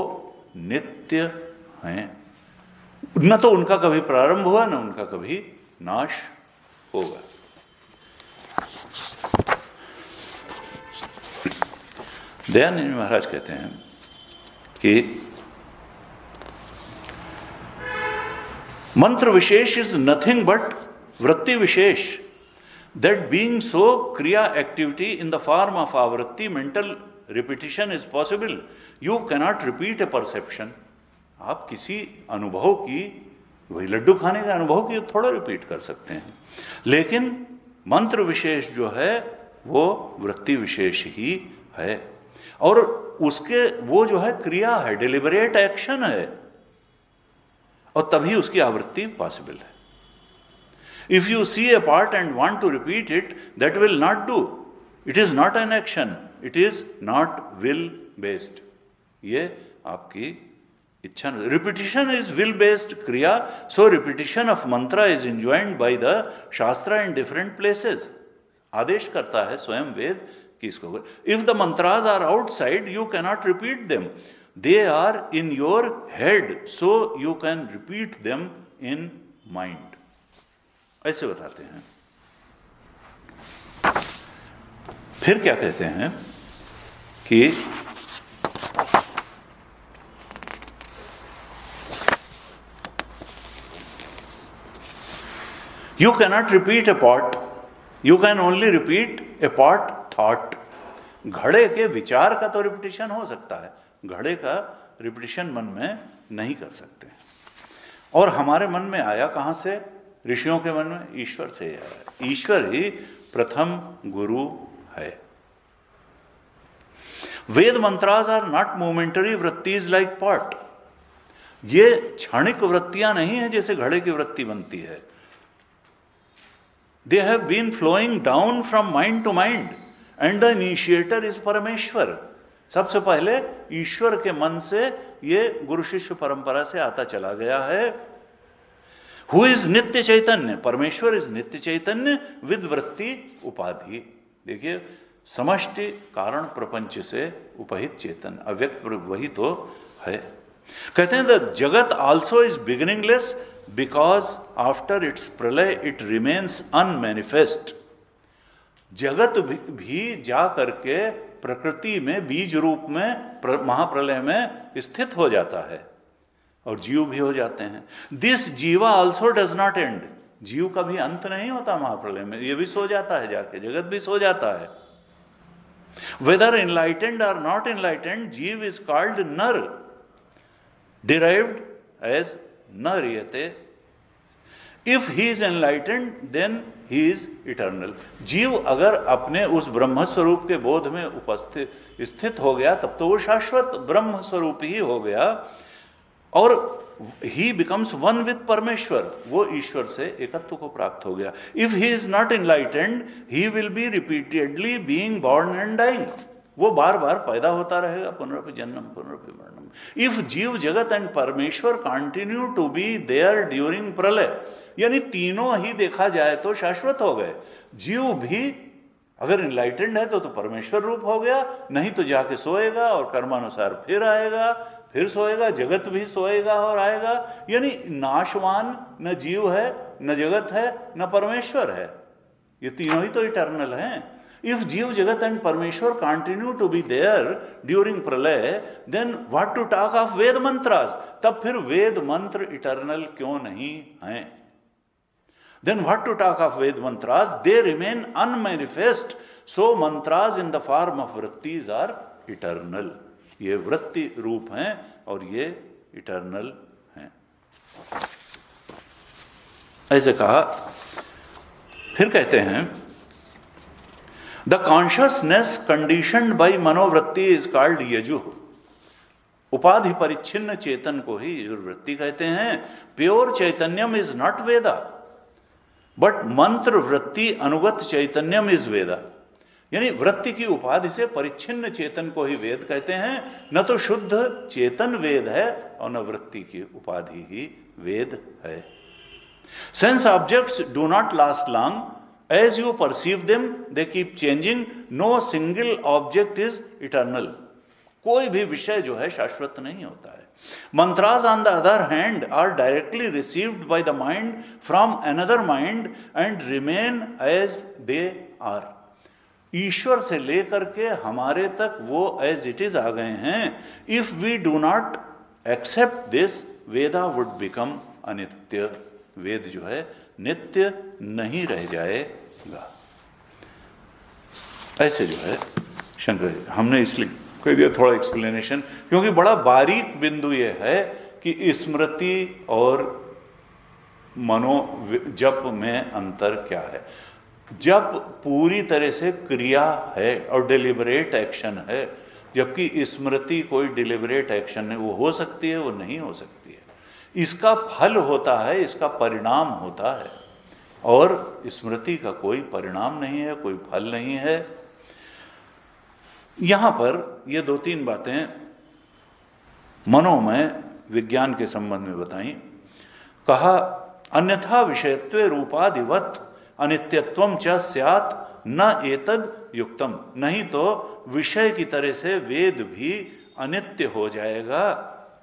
नित्य हैं। न तो उनका कभी प्रारंभ हुआ, न उनका कभी नाश होगा। दयानंद महाराज कहते हैं कि मंत्र विशेष इज नथिंग बट वृत्ति विशेष, that being so kriya activity in the form of avritti mental repetition is possible. You cannot repeat a perception. आप किसी अनुभव की, वही लड्डू खाने के अनुभव की थोड़ा रिपीट कर सकते हैं, लेकिन मंत्र विशेष जो है वो वृत्ति विशेष ही है, और उसके वो जो है क्रिया है, डिलिबरेट एक्शन है, और तभी उसकी आवृत्ति पॉसिबल है। If you see a part and want to repeat it, that will not do. It is not an action. It is not will based. ये आपकी इच्छा। Repetition is will based kriya. So repetition of mantra is enjoined by the shastra in different places. आदेश करता है स्वयं वेद कि इसको। If the mantras are outside, you cannot repeat them. They are in your head, so you can repeat them in mind. ऐसे बताते हैं। फिर क्या कहते हैं कि you cannot repeat a pot, you can only repeat a pot thought. घड़े के विचार का तो रिपीटिशन हो सकता है, घड़े का रिपीटिशन मन में नहीं कर सकते। और हमारे मन में आया कहां से? ऋषियों के मन में ईश्वर से आया। ईश्वर ही प्रथम गुरु है। Veda mantras are not momentary vrittis like pot. ये क्षणिक वृत्तियां नहीं है जैसे घड़े की वृत्ति बनती है। They have been flowing down from mind to mind and the initiator is परमेश्वर। सबसे पहले ईश्वर के मन से ये गुरु शिष्य परंपरा से आता चला गया है। हु इज नित्य चैतन्य, परमेश्वर इज नित्य चैतन्य विद वृत्ति उपाधि। देखिए, समष्टि कारण प्रपंच से उपहित चेतन, अव्यक्त वही तो है। कहते हैं द जगत also is beginningless because after it's प्रलय इट रिमेन्स अनमैनिफेस्ट। जगत भी जा करके प्रकृति में बीज रूप में महाप्रलय में स्थित हो जाता है, और जीव भी हो जाते हैं। दिस जीवा ऑल्सो डज नॉट एंड। जीव का भी अंत नहीं होता महाप्रलय में, ये भी सो जाता है जाके, जगत भी सो जाता है। वेदर इनलाइटेंड और not enlightened, jiva is called nara, derived as न रियते। If he is enlightened then he is eternal. जीव अगर अपने उस ब्रह्म स्वरूप के बोध में उपस्थित स्थित हो गया तब तो वो शाश्वत ब्रह्म स्वरूप ही हो गया। और ही बिकम्स वन विद परमेश्वर, वो ईश्वर से एकत्व को प्राप्त हो गया। If he is not enlightened he will be repeatedly being born and dying, वो बार बार पैदा होता रहेगा, पुनरपि जन्म पुनरपि मरणम। इफ जीव जगत एंड परमेश्वर continue to be there during प्रलय, यानी तीनों ही देखा जाए तो शाश्वत हो गए। जीव भी अगर इनलाइटेंड है तो परमेश्वर रूप हो गया, नहीं तो जाके सोएगा और कर्मानुसार फिर आएगा, फिर सोएगा, जगत भी सोएगा और आएगा। यानी नाशवान न जीव है, न जगत है, न परमेश्वर है, ये तीनों ही तो इटर्नल हैं। इफ जीव जगत एंड परमेश्वर continue to be there during pralaya, then what to talk of Veda mantras, तब फिर वेद मंत्र इटर्नल क्यों नहीं हैं? Then what to talk of Ved mantras? They remain unmanifest. So mantras in the form of vrittis are eternal. ये वृत्ति रूप हैं और ये इटर्नल हैं। ऐसे कहा। फिर कहते हैं the consciousness conditioned by manovritti is called Yaju. उपाधि परिच्छिन्न चेतन को ही वृत्ति कहते हैं। Pure chaitanyam is not Veda, but mantra vritti अनुगत चैतन्यम इज वेदा। यानी वृत्ति की उपाधि से परिच्छिन्न चेतन को ही वेद कहते हैं। न तो शुद्ध चेतन वेद है और न वृत्ति की उपाधि ही वेद है। Sense objects do not last long, as you perceive them they keep changing, no single object is eternal. कोई भी विषय जो है शाश्वत नहीं होता है। Mantras on the other hand are directly received by the mind from another mind and remain as they are. ईश्वर से लेकर के हमारे तक वो as it is आ गए हैं। If we do not accept this, Veda would become अनित्य। वेद जो है नित्य नहीं रह जाएगा। ऐसे जो है शंकर जी, हमने इसलिए कह दिया थोड़ा एक्सप्लेनेशन, क्योंकि बड़ा बारीक बिंदु ये है कि स्मृति और मनो जप में अंतर क्या है। जप पूरी तरह से क्रिया है और डिलिबरेट एक्शन है, जबकि स्मृति कोई डिलिबरेट एक्शन नहीं। वो हो सकती है, वो नहीं हो सकती है। इसका फल होता है, इसका परिणाम होता है, और स्मृति का कोई परिणाम नहीं है, कोई फल नहीं है। यहां पर ये दो तीन बातें मनोमय विज्ञान के संबंध में बताई। कहा अन्यथा विषयत्वे रूपादिवत अनित्यत्वम च स्यात् न एतद युक्तम। नहीं तो विषय की तरह से वेद भी अनित्य हो जाएगा,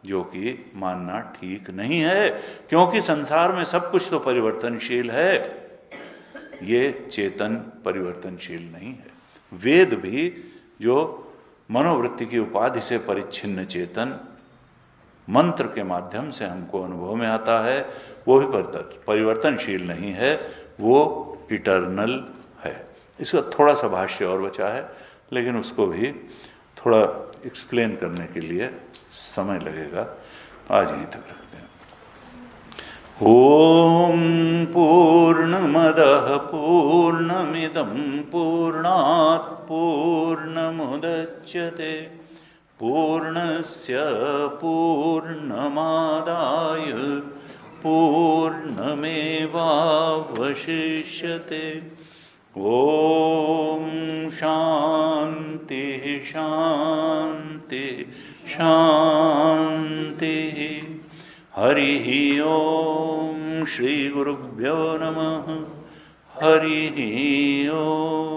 जो कि मानना ठीक नहीं है, क्योंकि संसार में सब कुछ तो परिवर्तनशील है, ये चेतन परिवर्तनशील नहीं है। वेद भी जो मनोवृत्ति की उपाधि से परिच्छिन्न चेतन मंत्र के माध्यम से हमको अनुभव में आता है, वो भी परिवर्तनशील नहीं है, वो इटर्नल है। इसका थोड़ा सा भाष्य और बचा है, लेकिन उसको भी थोड़ा एक्सप्लेन करने के लिए समय लगेगा। आज यहीं तक रखते हैं। ओम पूर्णमदः पूर्णमिदं पूर्णात् पूर्णमुदच्यते पूर्णस्य पूर्णमादाय पूर्णमेवावशिष्यते। ओम शांति शांति शांति। हरि ओम। श्री गुरुभ्यो नमः। हरि ओम।